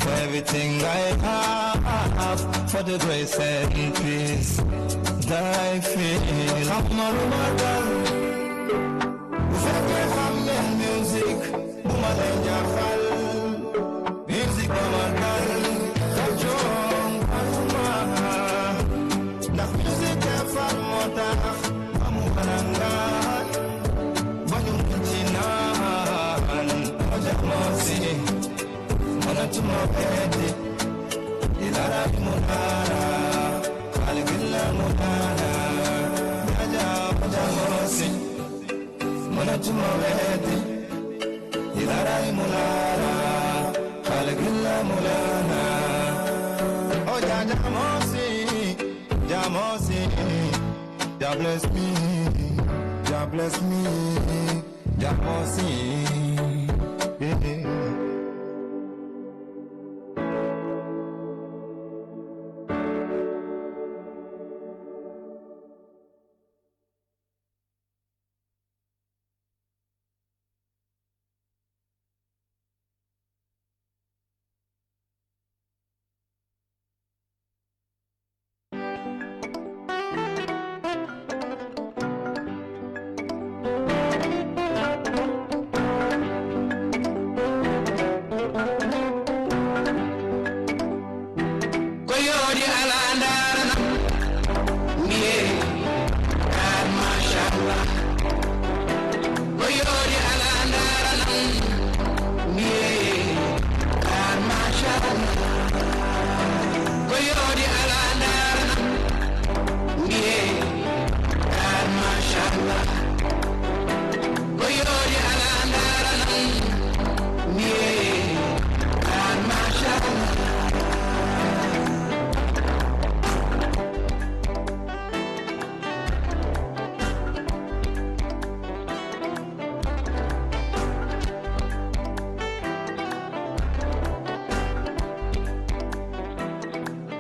for everything I have, for the grace and peace that I feel. Khaman madan, ufakar khaman music, bumadan jahal, music bumadan, kaljon kalma, nah music jafar motah. Mana cuma bedi, ilara mutara, alhamdulillah mutara, jamosi. Mana cuma bedi, ilara mutara, alhamdulillah mutara. Oh jamosi, jamosi, Jah bless me, Jah bless me, jamosi.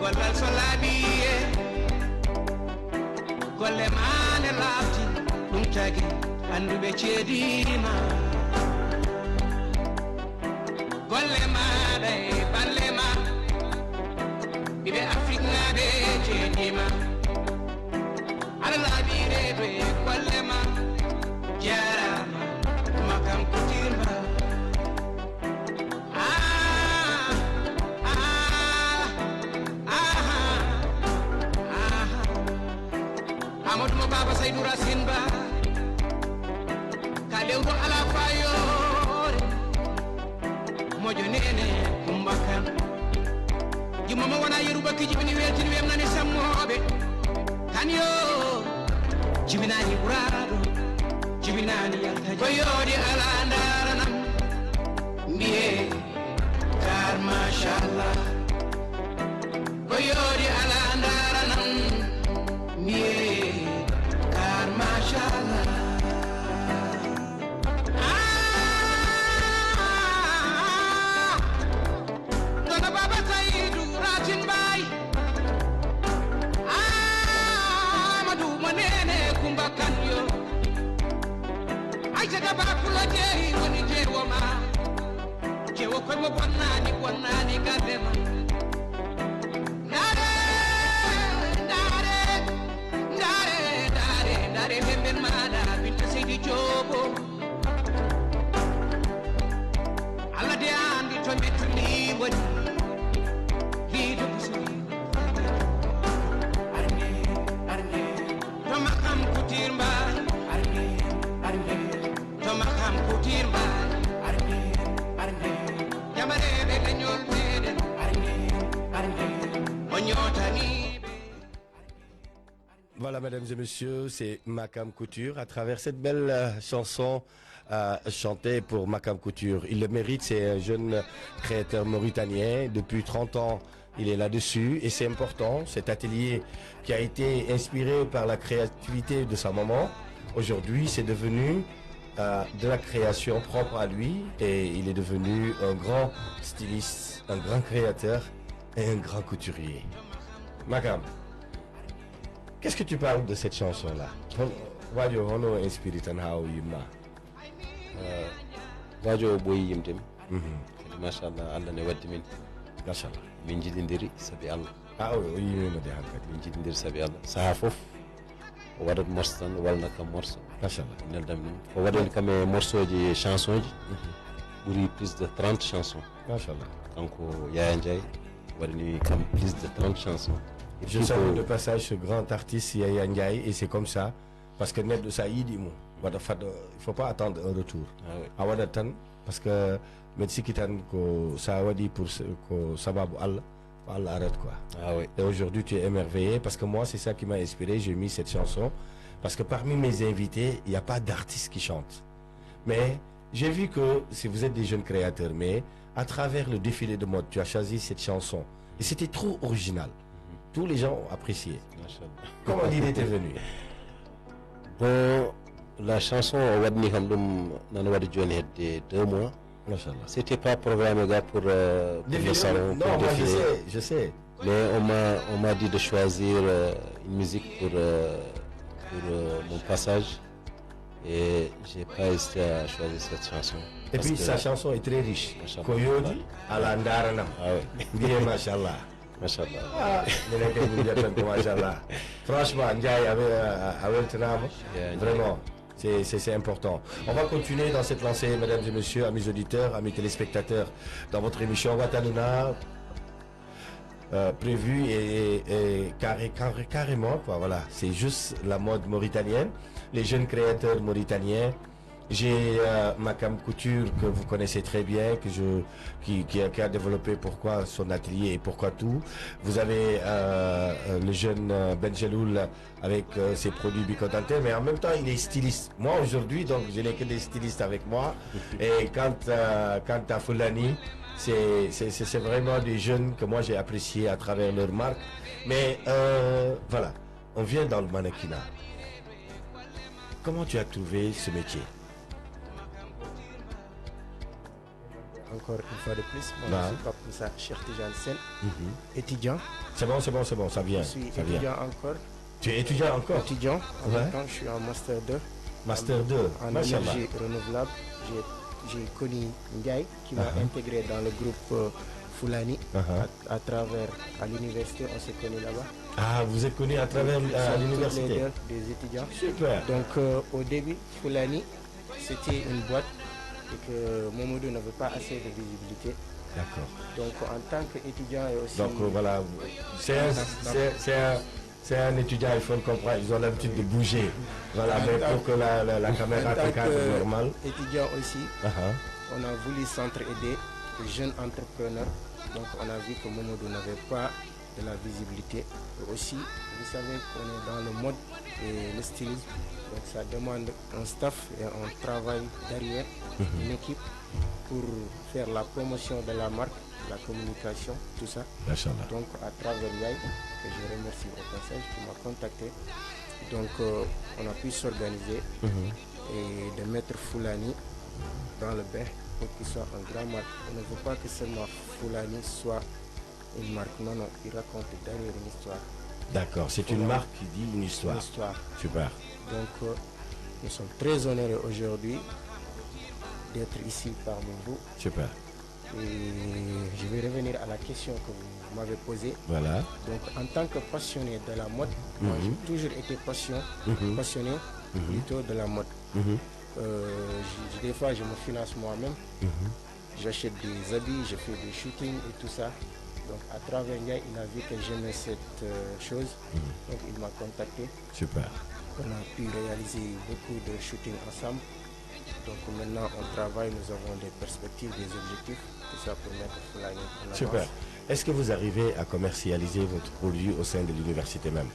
gollal so laaɓi golle maane laabti ɗum tagi anduɓe ceedima golle maɗa e balle ma ɓiɓe afrique naɓe ceedima aɗa laaɓi reedo e golle ma jarama makam kutirma amadou mo baba saydou racine ba ka lewɗo ala fayore moƴo nene kumbakan jummama wona yerubakki jibini weltini wemnani sammoɓe kan yo jibinani ɓuraɗo jibinani yaltaji ko yoodi ala daranam mbiye kar machallah ko yoodi ala daranam mbiye kar machallah dono baba saydou racine bay amadou mo nene kumbakan yo aysata bapulo jeeri woni jeewoma jeewo koye mo bonnani gardema ndare hemben maɗa binta seydi joobo allah de andi to mettuli woni liido busori arde to makam kutir mbay arde to makam kutir mbay arde jamareɓe leñol meɗen arde o ñootani. Voilà, mesdames et messieurs, c'est Makam Couture. À travers cette belle chanson chantée pour Makam Couture, il le mérite, c'est un jeune créateur mauritanien. Depuis 30 ans, il est là-dessus et c'est important. Cet atelier qui a été inspiré par la créativité de sa maman, aujourd'hui, c'est devenu de la création propre à lui et il est devenu un grand styliste, un grand créateur et un grand couturier. Makam, qu'est-ce que tu parles de cette chanson-là? Radio Hono inspiré tan haw yimma. Radio boyi yimdem. Machallah Allah ne waddi min. Machallah. Min jidindiri sabi Allah. Ah oui, o yimima de hankadi. Min jidindiri sabi Allah. Saha fof o waɗat morceau tan walna kam morceau. Machallah. Neldam ni o waɗani kam e morceau ji chanson ji. Ɓuri plus de 30 chansons. Machallah. Kanko Yaya Ndiaye waɗani kam plus de 30 chansons. Je salue de passage ce grand artiste Yaya Ndiaye et c'est comme ça parce que net de ça il dit il faut pas attendre un retour. Ah oui. Parce que merci kitan ko ça wadi pour ko sababu Allah arrête quoi. Ah oui. Et aujourd'hui tu es émerveillé parce que moi c'est ça qui m'a inspiré, j'ai mis cette chanson parce que parmi mes invités, il n'y a pas d'artistes qui chantent. Mais j'ai vu que si vous êtes des jeunes créateurs mais à travers le défilé de mode, tu as choisi cette chanson et c'était trop original. Tous les gens ont apprécié. Comment il était venu? Bon, la chanson Wadni Hamdum Nanwadi Johnny de 2 mois. C'était pas programmé pour le salon. Non, moi je sais. Mais on m'a dit de choisir une musique pour mon passage. Et j'ai pas hésité à choisir cette chanson. Et puis sa chanson est très riche. Koyodi Alandaranam. Ah oui. Bien, machallah. Machallah. Franchement, Ndiaye avec vraiment, c'est important. On va continuer dans cette lancée, mesdames et messieurs, amis auditeurs, amis téléspectateurs, dans votre émission Watanuna, prévue et carrément, quoi, voilà, c'est juste la mode mauritanienne, les jeunes créateurs mauritaniens. J'ai Makam Couture que vous connaissez très bien, qui a développé pourquoi son atelier et pourquoi tout. Vous avez le jeune Benjeloul avec ses produits bucco-dentaires, mais en même temps il est styliste. Moi aujourd'hui, donc je n'ai que des stylistes avec moi. Et quant à Fulani, c'est vraiment des jeunes que moi j'ai appréciés à travers leur marque. Mais voilà, on vient dans le mannequinat. Comment tu as trouvé ce métier? encore une fois de plus. Moi, Bah. je suis Pape Moussa Cheikh Tidiane Sène, étudiant. C'est bon, ça vient. Je suis ça vient. étudiant encore. Tu es étudiant encore? Étudiant. En Ouais. même temps, je suis en Master 2. Master 2, En Machallah. énergie renouvelable. J'ai connu Ndiaye qui m'a intégré dans le groupe Foulani à travers, à l'université, on s'est connus là-bas. Ah, vous êtes connu à travers Nous sommes tous les l'université? deux des étudiants. Super. Donc au début, Foulani, c'était une boîte et que Momodou n'avait pas assez de visibilité. D'accord. Donc en tant qu'étudiant et aussi... Donc voilà, c'est un étudiant, il faut le comprendre, ils ont l'habitude de bouger. Voilà, mais pour que la caméra te cadre normal. Étudiant aussi, on a voulu s'entraider, les jeunes entrepreneurs. Donc on a vu que Momodou n'avait pas de la visibilité. Et aussi, vous savez qu'on est dans le mode et le stylisme. Donc ça demande un staff et un travail derrière, une équipe pour faire la promotion de la marque, la communication, tout ça. Machallah. Donc à travers Yaï, que je remercie au passage, qui m'a contacté. Donc on a pu s'organiser et de mettre Foulani dans le bain pour qu'il soit un grand marque. On ne veut pas que seulement Foulani soit une marque, non, non, il raconte derrière une histoire. D'accord, c'est une marque qui dit une histoire. Une histoire. Super. Donc nous sommes très honorés aujourd'hui d'être ici parmi vous. Super. Et je vais revenir à la question que vous m'avez posée. Voilà. Donc en tant que passionné de la mode, moi j'ai toujours été passionné plutôt de la mode. Des fois je me finance moi-même. J'achète des habits, je fais des shootings et tout ça. Donc à travers Ndiaye, il a vu que j'aimais cette chose. Donc il m'a contacté. Super. On a pu réaliser beaucoup de shootings ensemble. Donc maintenant on travaille, nous avons des perspectives, des objectifs, tout ça pour mettre Foulani en avance. Super. Est-ce que vous arrivez à commercialiser votre produit au sein de l'université même?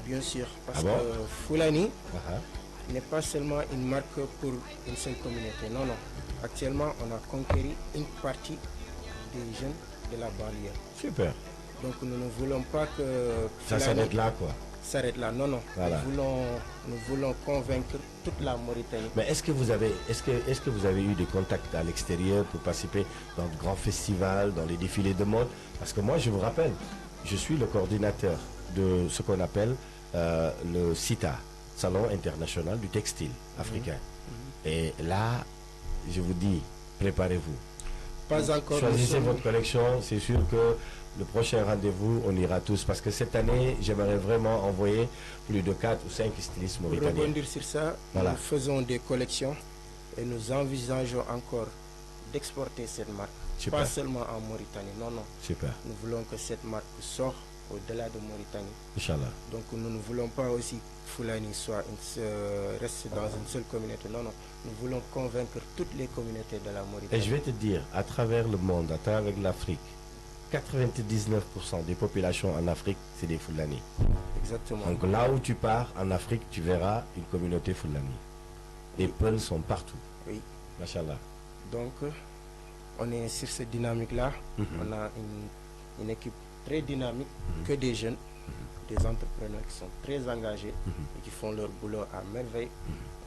Bien sûr, parce Ah bon? que Foulani n'est pas seulement une marque pour une seule communauté. Non, non. Actuellement, on a conquéri une partie des jeunes de la banlieue. Super. Donc nous ne voulons pas que Ça s'arrête là, quoi. S'arrête là. Non, non. Voilà. Nous voulons convaincre toute la Mauritanie. Mais est-ce que vous avez eu des contacts à l'extérieur pour participer dans de grands festivals, dans les défilés de mode? Parce que moi, je vous rappelle, je suis le coordinateur de ce qu'on appelle le CITA, Salon international du textile africain. Et là, je vous dis, préparez-vous. Pas encore. Choisissez votre collection, c'est sûr que le prochain rendez-vous, on ira tous. Parce que cette année, j'aimerais vraiment envoyer plus de 4 ou 5 stylistes Pour mauritaniens. rebondir sur ça, Voilà. nous faisons des collections et nous envisageons encore d'exporter cette marque. Super. Pas seulement en Mauritanie, non, non. Super. Nous voulons que cette marque sorte au-delà de Mauritanie. Inch'Allah. Donc nous ne voulons pas aussi que Foulani reste dans une seule communauté. Non, non. Nous voulons convaincre toutes les communautés de la Mauritanie. Et je vais te dire, à travers le monde, à travers l'Afrique, 99% des populations en Afrique, c'est des Fulani. Exactement. Donc là où tu pars, en Afrique, tu verras une communauté Fulani. Les Peuls sont partout. Oui. Machallah. Donc, on est sur cette dynamique-là. On a une équipe très dynamique, que des jeunes, des entrepreneurs qui sont très engagés et qui font leur boulot à merveille.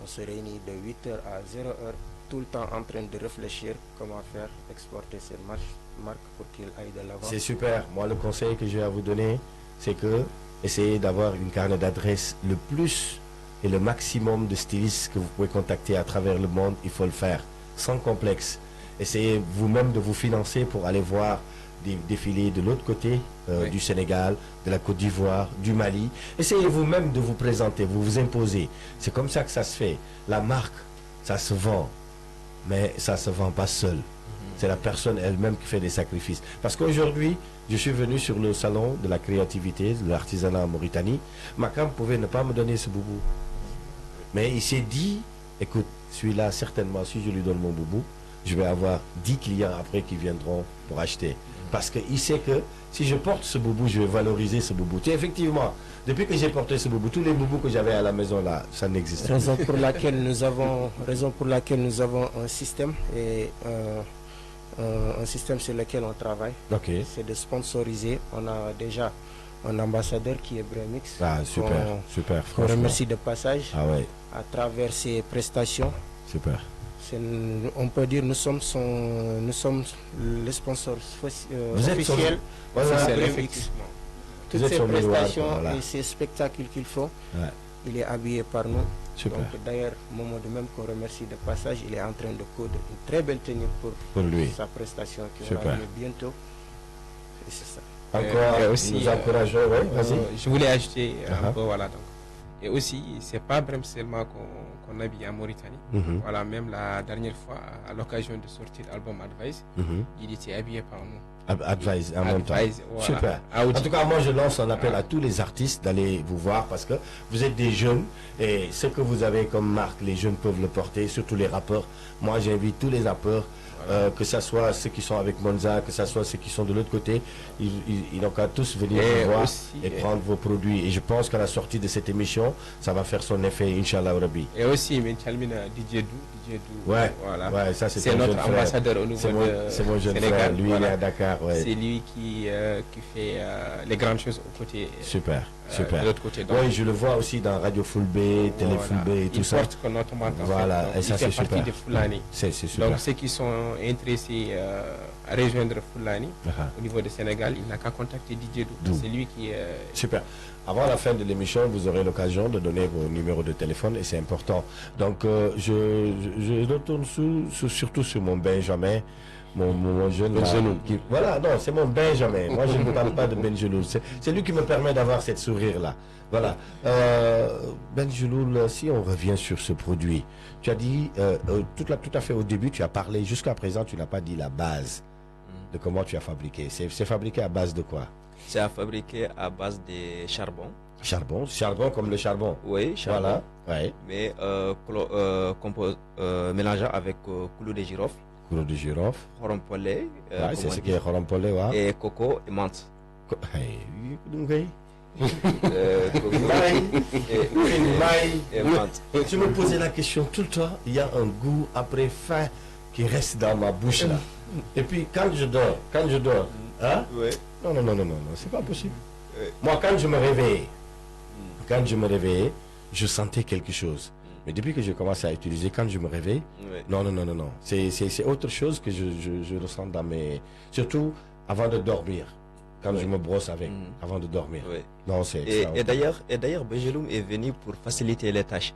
On se réunit de 8h à 0h, tout le temps en train de réfléchir comment faire exporter cette marque pour qu'il aille de l'avant. C'est super. Moi, le conseil que je vais à vous donner, c'est que essayez d'avoir une carnet d'adresses le plus et le maximum de stylistes que vous pouvez contacter à travers le monde. Il faut le faire sans complexe. Essayez vous-même de vous financer pour aller voir des défilés de l'autre côté du Sénégal, de la Côte d'Ivoire, du Mali. Essayez vous-même de vous présenter, vous vous imposez. C'est comme ça que ça se fait. La marque, ça se vend, mais ça ne se vend pas seul. C'est la personne elle-même qui fait des sacrifices. Parce qu'aujourd'hui, je suis venu sur le salon de la créativité, de l'artisanat en Mauritanie. Makam pouvait ne pas me donner ce boubou. Mais il s'est dit, écoute, celui-là, certainement, si je lui donne mon boubou, je vais avoir 10 clients après qui viendront pour acheter. Parce qu'il sait que si je porte ce boubou, je vais valoriser ce boubou. Et effectivement, depuis que j'ai porté ce boubou, tous les boubous que j'avais à la maison là, ça n'existe pas. Raison pour laquelle nous avons un système et un système sur lequel on travaille. C'est de sponsoriser. On a déjà un ambassadeur qui est Bremix. Ah, super, super. On remercie de passage à travers ses prestations. Super. On peut dire nous sommes le sponsor officiel officiel, effectivement. Toutes ces prestations et ces spectacles qu'il faut, il est habillé par nous. Super. Donc d'ailleurs, Momodo même qu'on remercie de passage, il est en train de coudre une très belle tenue pour lui. Sa prestation qui Super. aura lieu bientôt. Et c'est ça. Encore, aussi, nous encourageons, vas-y. Je voulais ajouter un peu, voilà, donc. Et aussi, c'est pas vraiment seulement qu'on habille en Mauritanie. Voilà, même la dernière fois, à l'occasion de sortir l'album Advice, il était habillé par nous. Advice en même temps. Voilà. Super. En tout cas, moi je lance un appel à tous les artistes d'aller vous voir parce que vous êtes des jeunes et ce que vous avez comme marque, les jeunes peuvent le porter, surtout les rappeurs. Moi j'invite tous les rappeurs, que ce soit ceux qui sont avec Monza, que ce soit ceux qui sont de l'autre côté, ils n'ont qu'à tous venir vous voir et prendre vos produits. Et je pense qu'à la sortie de cette émission, ça va faire son effet, Inch'Allah Rabbi. Et aussi, DJ Dou. Ouais, voilà. Ouais, ça c'est notre ambassadeur au niveau de c'est mon jeune Sénégal. frère, lui il est à Dakar. Ouais. C'est lui qui fait les grandes choses au côté. Super, super. De l'autre côté. Donc, oui, je le vois aussi dans Radio Full B, Télé Full B et tout ça. Il porte que notre marque. Voilà, et ça c'est super. Il fait partie de Fulani. C'est super. Donc ceux qui sont intéressés à rejoindre Fulani au niveau du Sénégal, il n'a qu'à contacter DJ Dou. C'est lui qui est... Super. Avant la fin de l'émission, vous aurez l'occasion de donner vos numéros de téléphone et c'est important. Donc, je retourne surtout sur mon Benjamin, mon jeune. Voilà, non, c'est mon Benjamin. Moi, je ne parle pas de Benjeloul. C'est lui qui me permet d'avoir cette sourire-là. Voilà. Benjeloul, si on revient sur ce produit, tu as dit, tout à fait au début, tu as parlé, jusqu'à présent, tu n'as pas dit la base de comment tu as fabriqué. C'est fabriqué à base de quoi? C'est à fabriquer à base de charbon. Charbon comme le charbon. Oui, charbon. Voilà. Ouais. Mais mélangeant avec clou de girofle. Clou de girofle. Horompolé. C'est ce qui est horompolé, ouais. Et coco et menthe. Tu me posais la question tout le temps. Il y a un goût après faim qui reste dans ma bouche là. Et puis quand je dors, hein? Oui. Non, c'est pas possible. Moi, quand je me réveillais, je sentais quelque chose. Mais depuis que j'ai commencé à utiliser, quand je me réveille, non. C'est autre chose que je ressens dans mes... Surtout avant de dormir, quand je me brosse avec, avant de dormir. Non, c'est... Et d'ailleurs, Benjeloum est venu pour faciliter les tâches.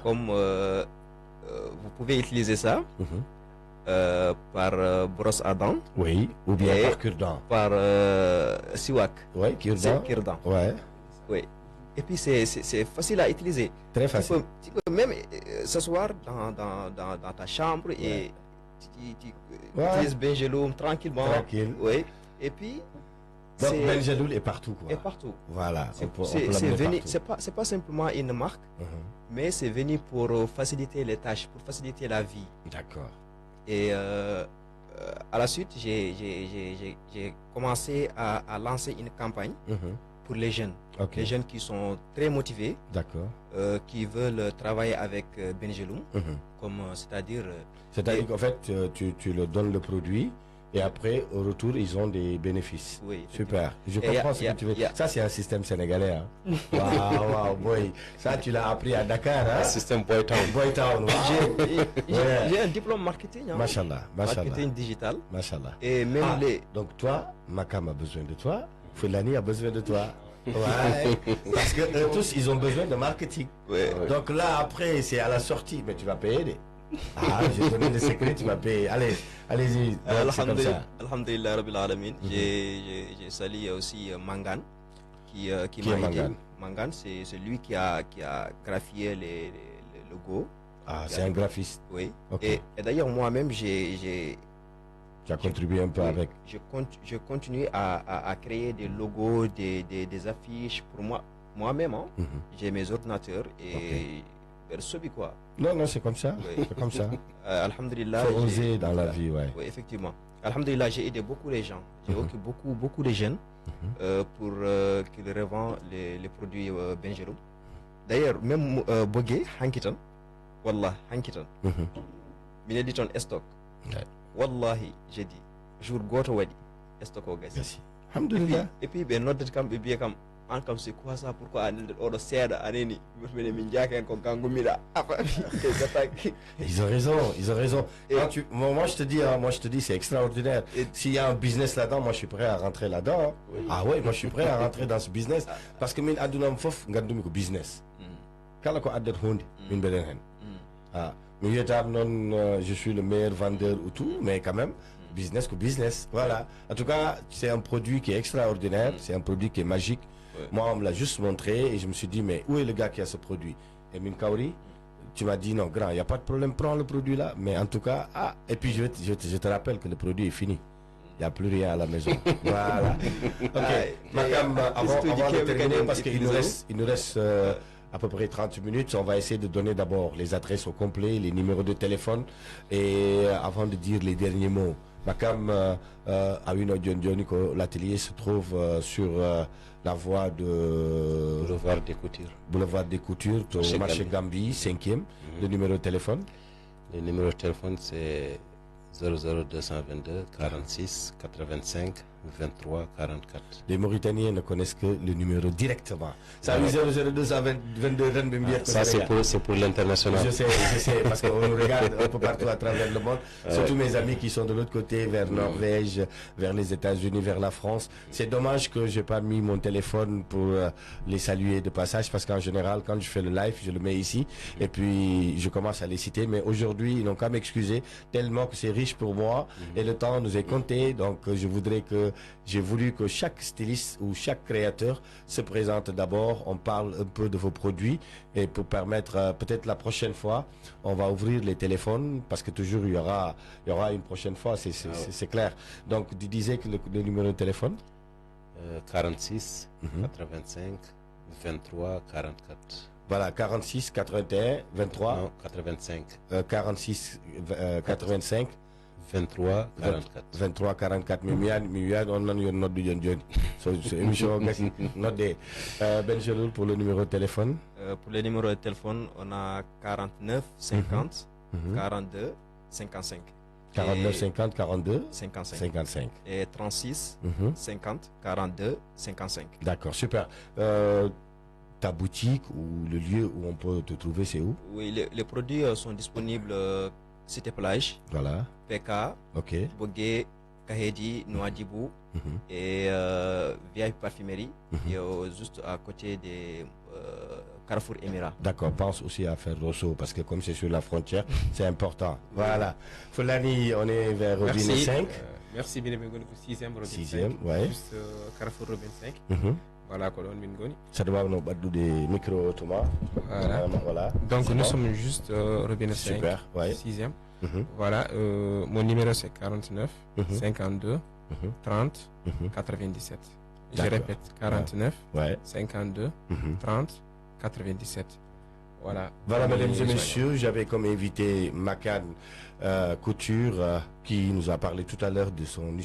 Comme vous pouvez utiliser ça. Par brosse à dents. Oui, ou bien par cure-dent. Par siwak. Oui, cure-dent. Ouais. Oui. Et puis c'est facile à utiliser. Très facile. Tu peux même s'asseoir dans ta chambre et tu utilises Benjeloum tranquillement. Tranquille. Oui. Et puis... Donc Benjeloum est partout, quoi. Et partout. Voilà. C'est pas simplement une marque, mais c'est venu pour faciliter les tâches, pour faciliter la vie. D'accord. Et à la suite, j'ai commencé à lancer une campagne pour les jeunes. Les jeunes qui sont très motivés, qui veulent travailler avec Benjeloum, c'est-à-dire qu'en fait, tu leur donnes le produit et après, au retour, ils ont des bénéfices. Oui. Super. Je comprends ce que tu veux dire. Ça, c'est un système sénégalais. Hein. Wow, boy. Ça, tu l'as appris à Dakar. Hein? Un système Boy Town. Boy Town. J'ai un diplôme marketing. Hein. Machallah. Marketing digital. Machallah. Et même Donc, toi, Makam a besoin de toi. Fulani a besoin de toi. Ouais. Parce que tous, ils ont besoin de marketing. Donc là, après, c'est à la sortie. Mais tu vas payer. J'ai donné le secret, tu vas payer. Allez-y. Alhamdulillah Rabbil Alamin. J'ai sali aussi Mangan qui m'a aidé. Mangan, c'est lui qui a graphié les logos. C'est un graphiste. Oui. Et d'ailleurs, moi-même, tu as contribué un peu avec. Je continue à créer des logos, des affiches pour moi-même. J'ai mes ordinateurs et quoi. Non, c'est comme ça. C'est comme ça. Alhamdulillah. Faut oser dans la vie, ouais. Oui, effectivement. Alhamdulillah, j'ai aidé beaucoup les gens. J'ai occupé beaucoup de jeunes pour qu'ils revendent les produits Benjeloum. D'ailleurs, même Bogué, Hankitan, Wallah, Hankitan, Minediton stock. Wallahi, j'ai dit, jour goto wadi, stock au gaz. Alhamdulillah. Et puis, ben, notre camp, bien comme an kam c'est quoi ça, pourquoi anen oɗo seeɗa aneni minen min jaken ko gangumiɗa Ils ont raison. Moi je te dis, c'est extraordinaire. S'il y a un business là-dedans, moi je suis prêt à rentrer là-dedans. Hein. Ah ouais, moi je suis prêt à rentrer dans ce business. Parce que min adunam fof ngandumi ko business. Kala ko addet hunde min beden hen. Ah, mais je suis le meilleur vendeur ou tout, mais quand même business que business. Voilà. En tout cas, c'est un produit qui est extraordinaire, c'est un produit qui est magique. Moi, on me l'a juste montré et je me suis dit, mais où est le gars qui a ce produit? Et Min Kaori, tu m'as dit, non, grand, il n'y a pas de problème, prends le produit là. Mais en tout cas, et puis je te rappelle que le produit est fini. Il n'y a plus rien à la maison. Voilà. Ok. Makam, avant de terminer, parce qu'il nous reste à peu près 30 minutes, on va essayer de donner d'abord les adresses au complet, les numéros de téléphone, et avant de dire les derniers mots. Makam, à une l'atelier se trouve sur la voie de Boulevard des Coutures, au marché Gambie, 5e. Le numéro de téléphone? Le numéro de téléphone, c'est 00222 46 85 23 44. Les Mauritaniens ne connaissent que le numéro directement. Ça, 00222. Ça, c'est pour l'international. Je sais, parce qu'on nous regarde un peu partout à travers le monde. Surtout mes amis qui sont de l'autre côté, vers Norvège, vers les États-Unis, vers la France. C'est dommage que j'ai pas mis mon téléphone pour les saluer de passage, parce qu'en général, quand je fais le live, je le mets ici, et puis je commence à les citer. Mais aujourd'hui, ils n'ont qu'à m'excuser, tellement que c'est riche pour moi, et le temps nous est compté. Donc, j'ai voulu que chaque styliste ou chaque créateur se présente d'abord. On parle un peu de vos produits, et pour permettre, peut-être la prochaine fois, on va ouvrir les téléphones, parce que toujours il y aura une prochaine fois, c'est clair. Donc, tu disais que le numéro de téléphone? 46 85 23 44. Voilà, 46 81 23. Non, 85. 46 85 23 44. 23 44. On a eu notre Johnny. C'est émission notée. Ben Jeloul, pour le numéro de téléphone? Pour le numéro de téléphone, on a 49 50 42 55. 49 50 42 55. Et 36 50 42 55. D'accord, super. Ta boutique ou le lieu où on peut te trouver, c'est où? Oui, les produits sont disponibles Cité Plage, voilà. PK, ok. Bogué, Kahedi, Nouadhibou et VIP Parfumerie, et juste à côté des Carrefour Émirat. D'accord, pense aussi à faire Rosso, parce que comme c'est sur la frontière, c'est important. Voilà. Fulani, on est vers Robinet 5. Merci bien, 6e Robinet 5. 6e, ouais. Juste Carrefour Robinet 5. Voilà, Colonne Mingoni. Ça doit nous battre des micros Thomas. Voilà. Donc nous sommes juste Robinet 5. Super, ouais. 6e. Voilà, mon numéro c'est 49 52 30 97. Je répète, 49 52 30 97. Voilà. Voilà, mesdames et messieurs, j'avais comme invité Makan Couture qui nous a parlé tout à l'heure de son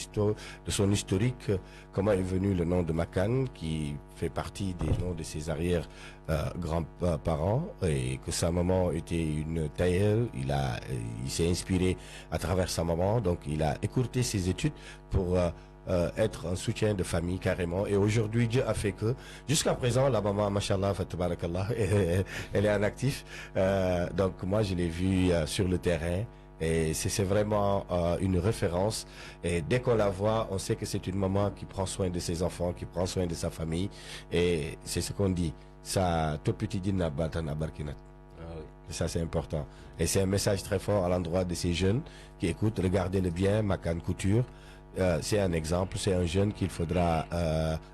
historique, comment est venu le nom de Makan, qui fait partie des noms de ses arrière grands-parents, et que sa maman était une tailleuse. Il s'est inspiré à travers sa maman, donc il a écourté ses études pour être un soutien de famille carrément. Et aujourd'hui, Dieu a fait que jusqu'à présent, la maman, mashallah, tabarakallah, elle est en actif. Donc moi, je l'ai vue sur le terrain. Et c'est vraiment une référence. Et dès qu'on la voit, on sait que c'est une maman qui prend soin de ses enfants, qui prend soin de sa famille. Et c'est ce qu'on dit. Ça, tout petit dit n'a barkinat. Ça, c'est important. Et c'est un message très fort à l'endroit de ces jeunes qui écoutent. Regardez-le bien, Makan Couture. C'est un exemple, c'est un jeune qu'il faudra...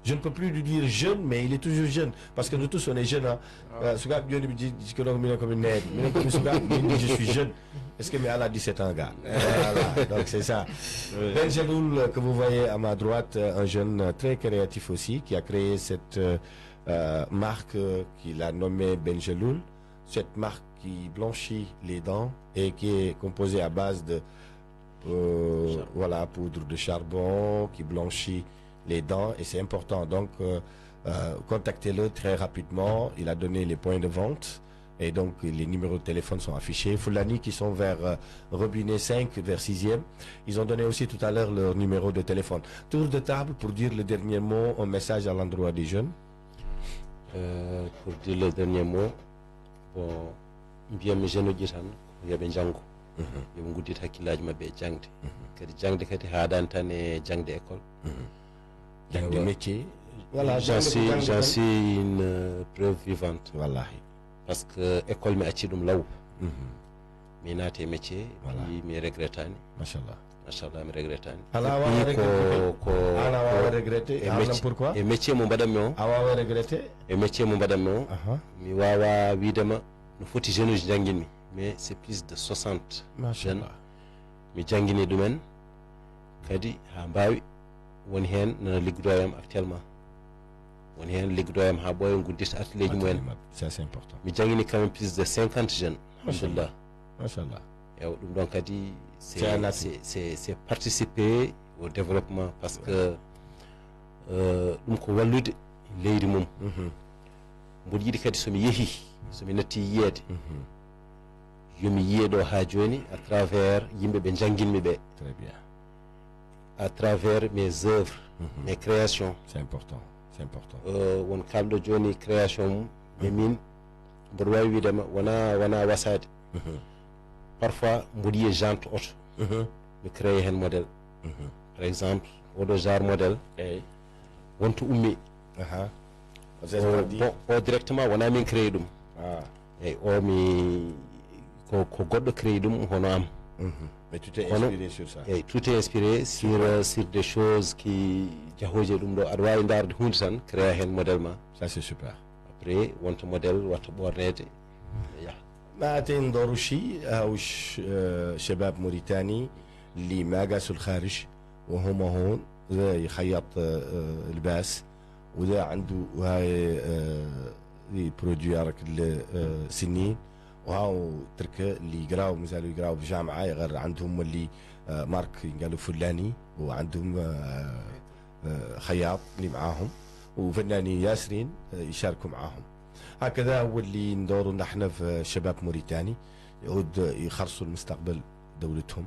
je ne peux plus lui dire jeune, mais il est toujours jeune. Parce que nous tous, on est jeunes. Je suis jeune. Est-ce que mais 17 ans, gars? Voilà, donc c'est ça. Ben Jeloul, que vous voyez à ma droite, un jeune très créatif aussi, qui a créé cette marque qu'il a nommée Ben Jeloul. Cette marque qui blanchit les dents et qui est composée à base de... voilà, poudre de charbon qui blanchit les dents, et c'est important. Donc contactez-le très rapidement. Il a donné les points de vente et donc les numéros de téléphone sont affichés. Fulani qui sont vers Robinet 5, vers 6e, ils ont donné aussi tout à l'heure leur numéro de téléphone. Tour de table pour dire le dernier mot, un message à l'endroit des jeunes. Pour dire le dernier mot, bon, mbiyam jeune ji tan yoɓe janggo yoɓe guddit hakkillaji mabɓe e jangde kadi jangde kadi haɗani tan e jangde école jangde métier voilà j'en suis une preuve vivante wallahi parce que école mi acci ɗum law mi naati e métier mi regrettani machallah mi regrettani ala wawa regretté pourquoi e métier mo mbaɗanmi o a wawa regretté e métier mo mbaɗanmi o mi wawa widema no foti jeune uji jangguinmi mais c'est plus de 60 jeunes mi jangguini ɗumen kadi ha mbawi woni hen nana liggodo yam actuellement woni hen liggodo yam ha ɓooya guddita atelier ji mumen ça c'est important mi jangguini quand même plus de 50 jeunes alhamdulillah machallah ewa ɗum ɗon kadi c'est participer au développement parce que ɗum ko wallude leydi mum mboɗo yiɗi kadi somi yeehi somi natti yiyede yomi yiyeɗo ha joni à travers yimɓe ɓe jangguinmi ɓe très bien à travers mes œuvres mes créations c'est important won kalɗo joni création mum mais min mboɗo wawi widema wona wasade parfois mboɗo yiye jante auto mi créé hen modèle par exemple oɗo genre modèle wonto ummi bon o directement wona min créé ɗum eyyi o mi ko goɗɗo créé ɗum hono am mais tu t'es inspiré sur ça eyyi tout est inspiré sur des choses qui jahoje ɗum ɗo aɗa wawi darde hunde tan créa hen modèle ma ça c'est super après wonto modèle watta ɓornede yaha ما ندورو شيء هاوش شباب موريتاني اللي ما قاسوا الخارج وهم هون ذا يخيط لباس وذا عنده هاي برودوي سنين وهاو تركه اللي يقراو مازالوا يقراو بالجامعه غير عندهم اللي مارك قالوا فلاني وعندهم خياط اللي معاهم وفنانين ياسرين يشاركوا معاهم هكذا هو اللي ندوروا نحن في شباب موريتاني يعود يخرصوا المستقبل دولتهم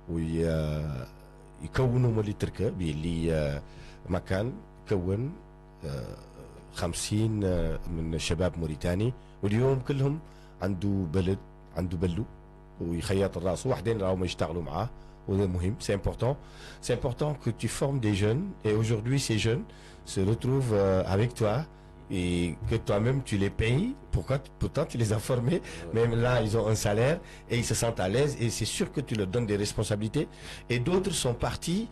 ويكونوا مولي تركه باللي مكان كون 50 من شباب موريتاني واليوم كلهم عنده بلد عنده بلو ويخيط الراس وحدين راهم يشتغلوا معاه وهذا مهم c'est important que tu formes des jeunes et aujourd'hui ces jeunes se retrouvent avec toi et que toi-même tu les payes. Pourtant tu les as formés, même là ils ont un salaire et ils se sentent à l'aise et c'est sûr que tu leur donnes des responsabilités et d'autres sont partis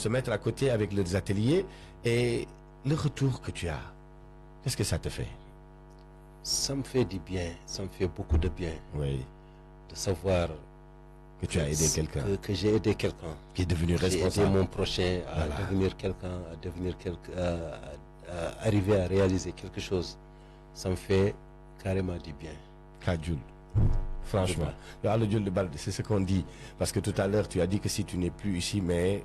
se mettre à côté avec leurs ateliers et le retour que tu as, qu'est-ce que ça te fait? Ça me fait du bien, ça me fait beaucoup de bien. Oui. De savoir que tu as aidé quelqu'un. Que j'ai aidé quelqu'un. Qui est devenu responsable. J'ai aidé mon prochain à devenir quelqu'un, à arriver à réaliser quelque chose. Ça me fait carrément du bien. Kadjoul. Franchement. C'est ce qu'on dit. Parce que tout à l'heure, tu as dit que si tu n'es plus ici, mais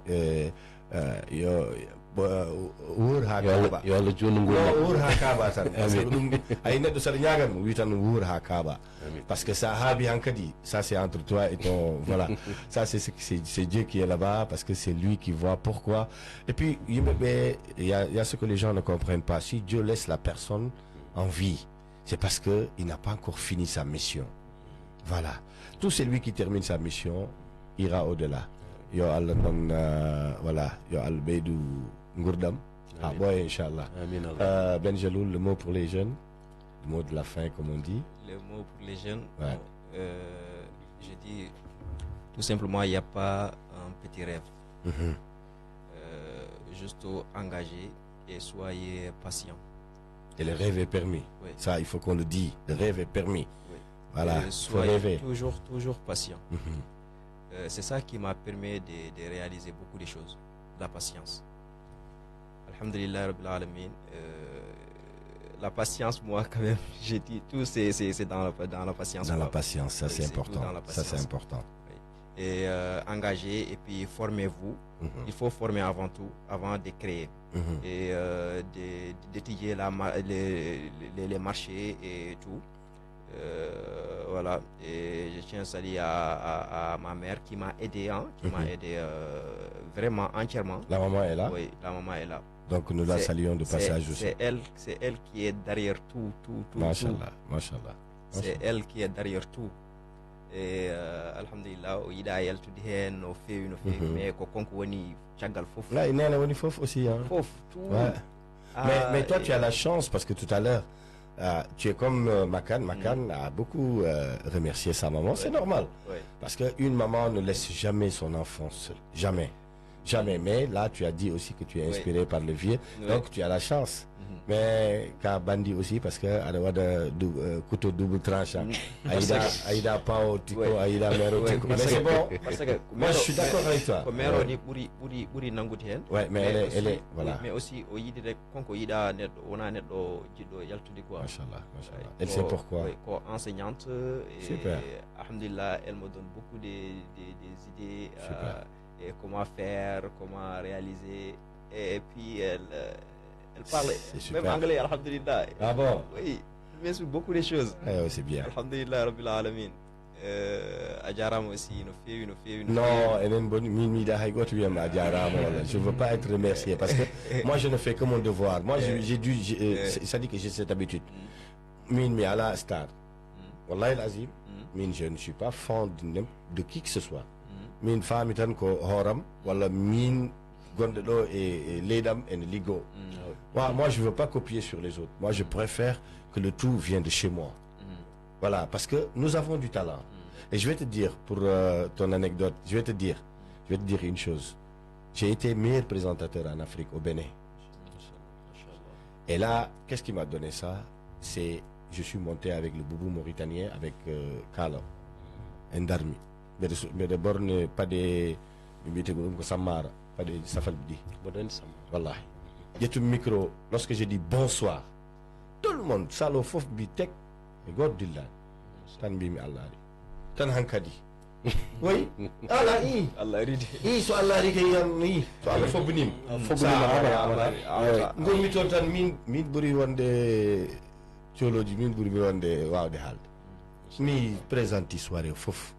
parce que ça c'est entre toi et ton voilà, ça c'est Dieu qui est là-bas parce que c'est lui qui voit pourquoi. Et puis il y a ce que les gens ne comprennent pas. Si Dieu laisse la personne en vie, c'est parce que il n'a pas encore fini sa mission. Voilà, tout celui qui termine sa mission ira au-delà. Yo al voilà, yo al beidou ngourdam. Ah ouais, Inch'Allah. Ben Jaloul, le mot pour les jeunes, le mot de la fin comme on dit. Le mot pour les jeunes, ouais. Je dis tout simplement, il n'y a pas un petit rêve. Juste engagé et soyez patient. Et le rêve est permis. Oui. Ça, il faut qu'on le dise. Le rêve est permis. Oui. Voilà, soyez toujours patient. C'est ça qui m'a permis de réaliser beaucoup de choses. La patience. Alhamdulillah Rabbil Alamin. La patience, moi, quand même, j'ai dit tout, c'est dans la patience. Dans la patience, ça c'est important. Ça c'est important. Oui. Et engagez et puis formez-vous. Il faut former avant tout, avant de créer. Et d'étudier les marchés et tout. Voilà, et je tiens à saluer à ma mère qui m'a aidé, qui m'a aidé vraiment entièrement. La maman est là? Oui, la maman est là. Donc nous la saluons de passage aussi. C'est elle qui est derrière tout. Machallah, machallah. C'est elle qui est derrière tout. Et alhamdulillah, il a elle tout dit no fait mais kokon woni tiagal fof. Là, il y a woni fof aussi hein. Fof tout. Ouais. Mais toi tu as la chance parce que tout à l'heure tu es comme Makan. Makan a beaucoup remercié sa maman. C'est normal. Parce qu'une maman ne laisse jamais son enfant seul. Jamais. Jamais. Mais là, tu as dit aussi que tu es inspiré par le vieux. Donc, tu as la chance. Mais quand Bandi aussi, parce que couteau double tranchant. Aïda Pao, Tico, Aïda Mero, Tico. Mais c'est bon. Moi, je suis d'accord avec toi. Ouais, mais elle est, voilà. Mais aussi, elle sait pourquoi. Enseignante. Super. Alhamdulillah, elle me donne beaucoup des idées. Et comment faire, comment réaliser. Et puis, elle parle même anglais, alhamdulillah. Ah bon? Oui, elle m'explique beaucoup de choses. C'est bien. Alhamdulillah, Rabbil Alamin. Adjaram aussi, non, elle est une bonne je ne veux pas être remercié parce que moi je ne fais que mon devoir. Moi ça dit que j'ai cette habitude. Min mi ala star. Wallahi l'azim, min je ne suis pas fan de qui que ce soit. Min fami tan ko horam wala min gonde do et ledam et ligo. Moi je veux pas copier sur les autres. Moi je préfère que le tout vienne de chez moi. Voilà, parce que nous avons du talent. Et je vais te dire, pour ton anecdote, je vais te dire une chose. J'ai été meilleur présentateur en Afrique, au Bénin. Et là, qu'est-ce qui m'a donné ça? C'est, je suis monté avec le boubou mauritanien, avec Kalo, Ndarmi. Mais d'abord, pas de Samara, pas de Safalbidi. Voilà. J'ai tout le micro, lorsque je dis bonsoir, tout le monde, Salo Fof Bitek, et God Dillan, Tan Bimi Allah. Tan Hankadi. Oui, Allah i. Allah ridi. I so Allah ridi ni. So Allah fobunim. Ngomi to tan min buri wonde cioloji min buri wonde wawde halde. Mi présenti soirée fof.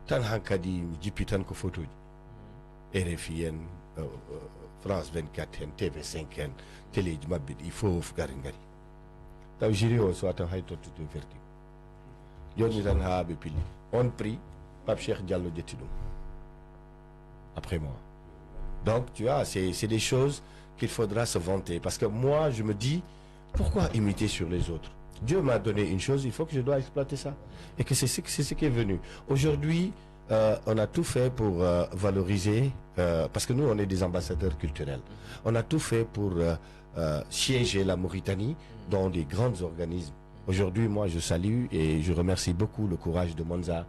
Tan Hankadi mi jippi tan ko photoji. RFI en France 24 en TV5 en téléji mabbe di fof gari ngari. Taw jiri o so taw hay to tout verti. Yoni tan ha be pili. On prie Pape Cheikh Diallo Djetidou après moi. Donc tu vois, c'est des choses qu'il faudra se vanter. Parce que moi je me dis, pourquoi imiter sur les autres? Dieu m'a donné une chose, il faut que je dois exploiter ça. Et que c'est ce qui est venu. Aujourd'hui, on a tout fait pour valoriser, parce que nous on est des ambassadeurs culturels. On a tout fait pour siéger la Mauritanie dans des grands organismes. Aujourd'hui, moi, je salue et je remercie beaucoup le courage de Monza,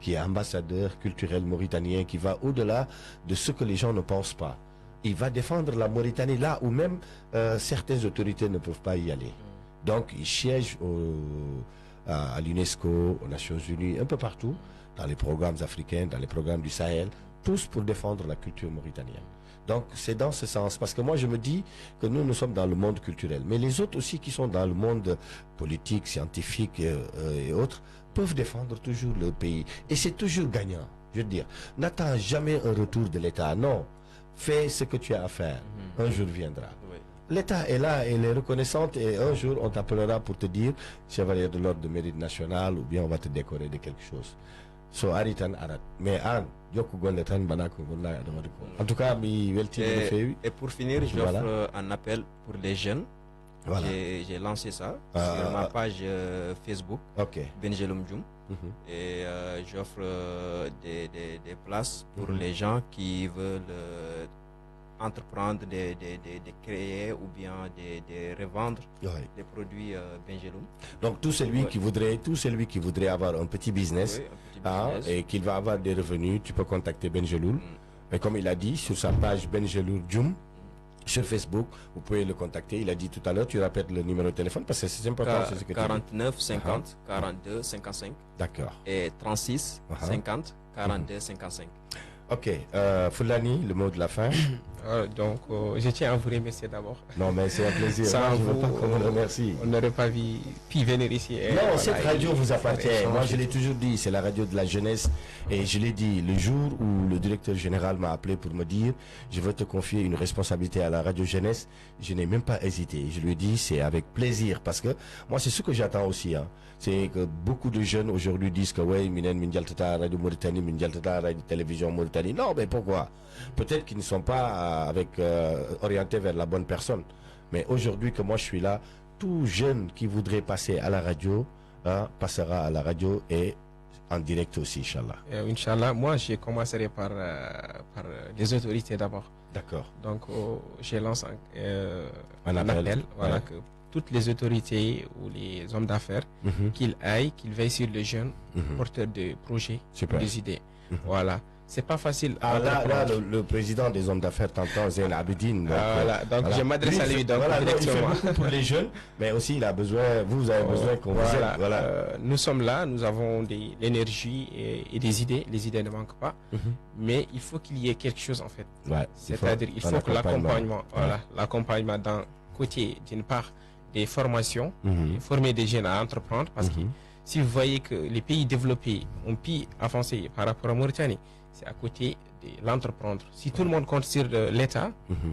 qui est ambassadeur culturel mauritanien, qui va au-delà de ce que les gens ne pensent pas. Il va défendre la Mauritanie là où même certaines autorités ne peuvent pas y aller. Donc, il siège à l'UNESCO, aux Nations Unies, un peu partout, dans les programmes africains, dans les programmes du Sahel, tous pour défendre la culture mauritanienne. Donc c'est dans ce sens, parce que moi je me dis que nous sommes dans le monde culturel, mais les autres aussi qui sont dans le monde politique, scientifique et autres, peuvent défendre toujours leur pays. Et c'est toujours gagnant, je veux dire. N'attends jamais un retour de l'État, non. Fais ce que tu as à faire, un jour viendra. L'État est là, elle est reconnaissante et un jour on t'appellera pour te dire chevalier de l'ordre de mérite national ou bien on va te décorer de quelque chose. So aritan arat mais an jokku golle tan banako wallahi adamade ko en tout cas mi welti no fewi. Et pour finir, j'offre un appel pour les jeunes. Voilà. J'ai lancé ça sur ma page Facebook, Benjelloum Djoum. Et j'offre des places pour les gens qui veulent entreprendre de créer ou bien de revendre des produits Benjelloum. Donc tout celui qui voudrait avoir un petit business, et qu'il va avoir des revenus, tu peux contacter Benjelloum. Mais comme il a dit sur sa page Benjelloum Djoum sur Facebook, vous pouvez le contacter. Il a dit tout à l'heure, tu répètes le numéro de téléphone parce que c'est important. 49 50 42 55. D'accord. Et 36 50 42 55. Ok, Foulani, le mot de la fin. Donc, je tiens à vous remercier d'abord. Non, mais c'est un plaisir. Sans je veux vous, pas qu'on me remercie. On n'aurait pas pu venir ici. Non, voilà, cette radio vous appartient. échanger. Moi, je l'ai toujours dit, c'est la radio de la jeunesse. Et je l'ai dit, le jour où le directeur général m'a appelé pour me dire, je veux te confier une responsabilité à la radio jeunesse, je n'ai même pas hésité. Je lui ai dit, c'est avec plaisir. Parce que moi, c'est ce que j'attends aussi. Hein. C'est que beaucoup de jeunes aujourd'hui disent que, ouais, Minen, Mindialtata, Radio Mauritanie, Mindialtata, Radio Télévision Mauritanie. Non, mais pourquoi? Peut-être qu'ils ne sont pas orientés vers la bonne personne. Mais aujourd'hui que moi je suis là, tout jeune qui voudrait passer à la radio passera à la radio et en direct aussi, Inch'Allah. Inch'Allah, moi je commencerai par les autorités d'abord. D'accord. Donc je lance un appel. Voilà, que toutes les autorités ou les hommes d'affaires qu'ils veillent sur les jeunes porteurs de projets, des idées. Voilà. C'est pas facile. Là, le président des hommes d'affaires t'entend, Zain Abidine. Donc je m'adresse à lui directement. Il fait beaucoup pour les jeunes, mais aussi il a besoin, vous avez besoin qu'on vous aide. Nous sommes là, nous avons l'énergie et des idées. Les idées ne manquent pas, mais il faut qu'il y ait quelque chose en fait. C'est-à-dire il faut que l'accompagnement d'un côté, d'une part, des formations, former des jeunes à entreprendre, parce que si vous voyez que les pays développés ont pu avancer par rapport à Mauritanie, c'est à côté de l'entreprendre. Si tout le monde compte sur l'État,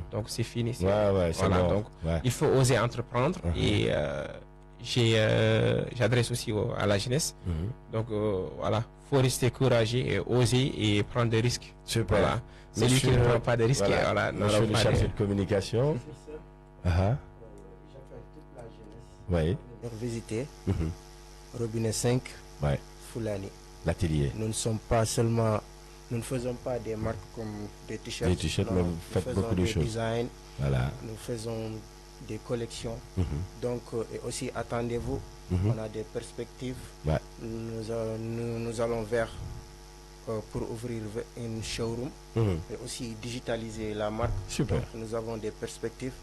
donc c'est fini. Donc il faut oser entreprendre et j'adresse aussi à la jeunesse. Donc voilà, faut rester courageux et oser et prendre des risques. Super. Voilà. Celui qui ne prend pas de risques, Monsieur le chargé de communication. J'appelle toute la jeunesse. Oui. Pour visiter. Robinet 5, Foulani. L'atelier. Nous ne faisons pas des marques comme des t-shirts. Des t-shirts, mais vous faites beaucoup de choses. Design, voilà. Nous faisons des collections. Donc, et aussi, attendez-vous, on a des perspectives. Nous allons vers pour ouvrir une showroom et aussi digitaliser la marque. Super. Donc, nous avons des perspectives.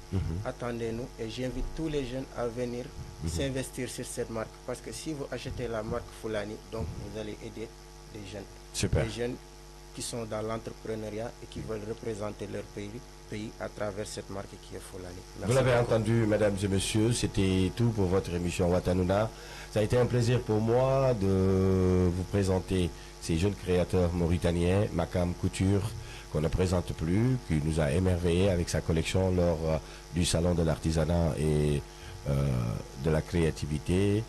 Attendez-nous et j'invite tous les jeunes à venir s'investir sur cette marque, parce que si vous achetez la marque Foulani, donc vous allez aider les jeunes. Super. Les jeunes qui sont dans l'entrepreneuriat et qui veulent représenter leur pays à travers cette marque qui est Foulani. Vous l'avez entendu, mesdames et messieurs, c'était tout pour votre émission Ouattanouna. Ça a été un plaisir pour moi de vous présenter ces jeunes créateurs mauritaniens, Makam Couture, qu'on ne présente plus, qui nous a émerveillés avec sa collection lors du salon de l'artisanat et de la créativité.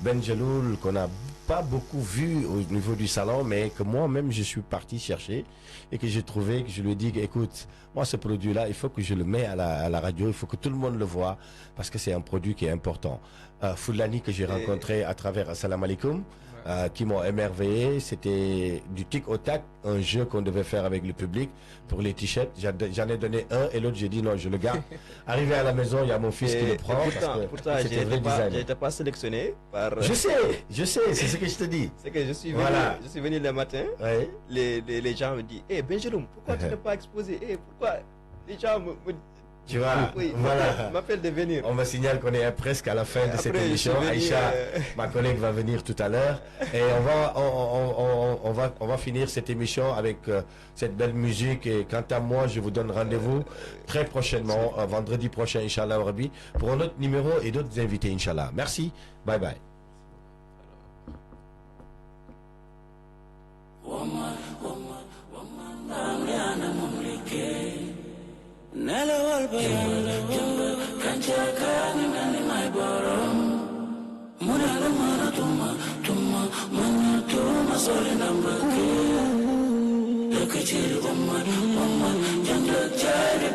Benjeloul, qu'on n'a pas beaucoup vu au niveau du salon, mais que moi-même je suis parti chercher et que j'ai trouvé, que je lui ai dit, écoute, moi ce produit-là, il faut que je le mette à la radio, il faut que tout le monde le voit, parce que c'est un produit qui est important. Foulani, que j'ai rencontré à travers Assalamu alaikum, qui m'ont émerveillé, c'était du tic au tac, un jeu qu'on devait faire avec le public pour les t-shirts. J'en ai donné un et l'autre j'ai dit non, je le garde. Arrivé à la maison, il y a mon fils qui le prend. Pourtant, je n'étais pas sélectionné par... Je sais, c'est ce que je te dis. C'est que je suis venu le matin, les gens me disent, Benjeloum, pourquoi tu n'es pas exposé? Pourquoi les gens me tu vois, voilà. m'appelle de venir. On me signale qu'on est presque à la fin de cette émission. Aïcha, ma collègue, va venir tout à l'heure. Et on va finir cette émission avec cette belle musique. Et quant à moi, je vous donne rendez-vous très prochainement, vendredi prochain, Inch'Allah, Rabbi, pour un autre numéro et d'autres invités, Inch'Allah. Merci. Bye bye. Nelawal bayalo kancha kani nani mai borom munala mana tuma mana tuma sole nambake lokachiri bomma jangla chari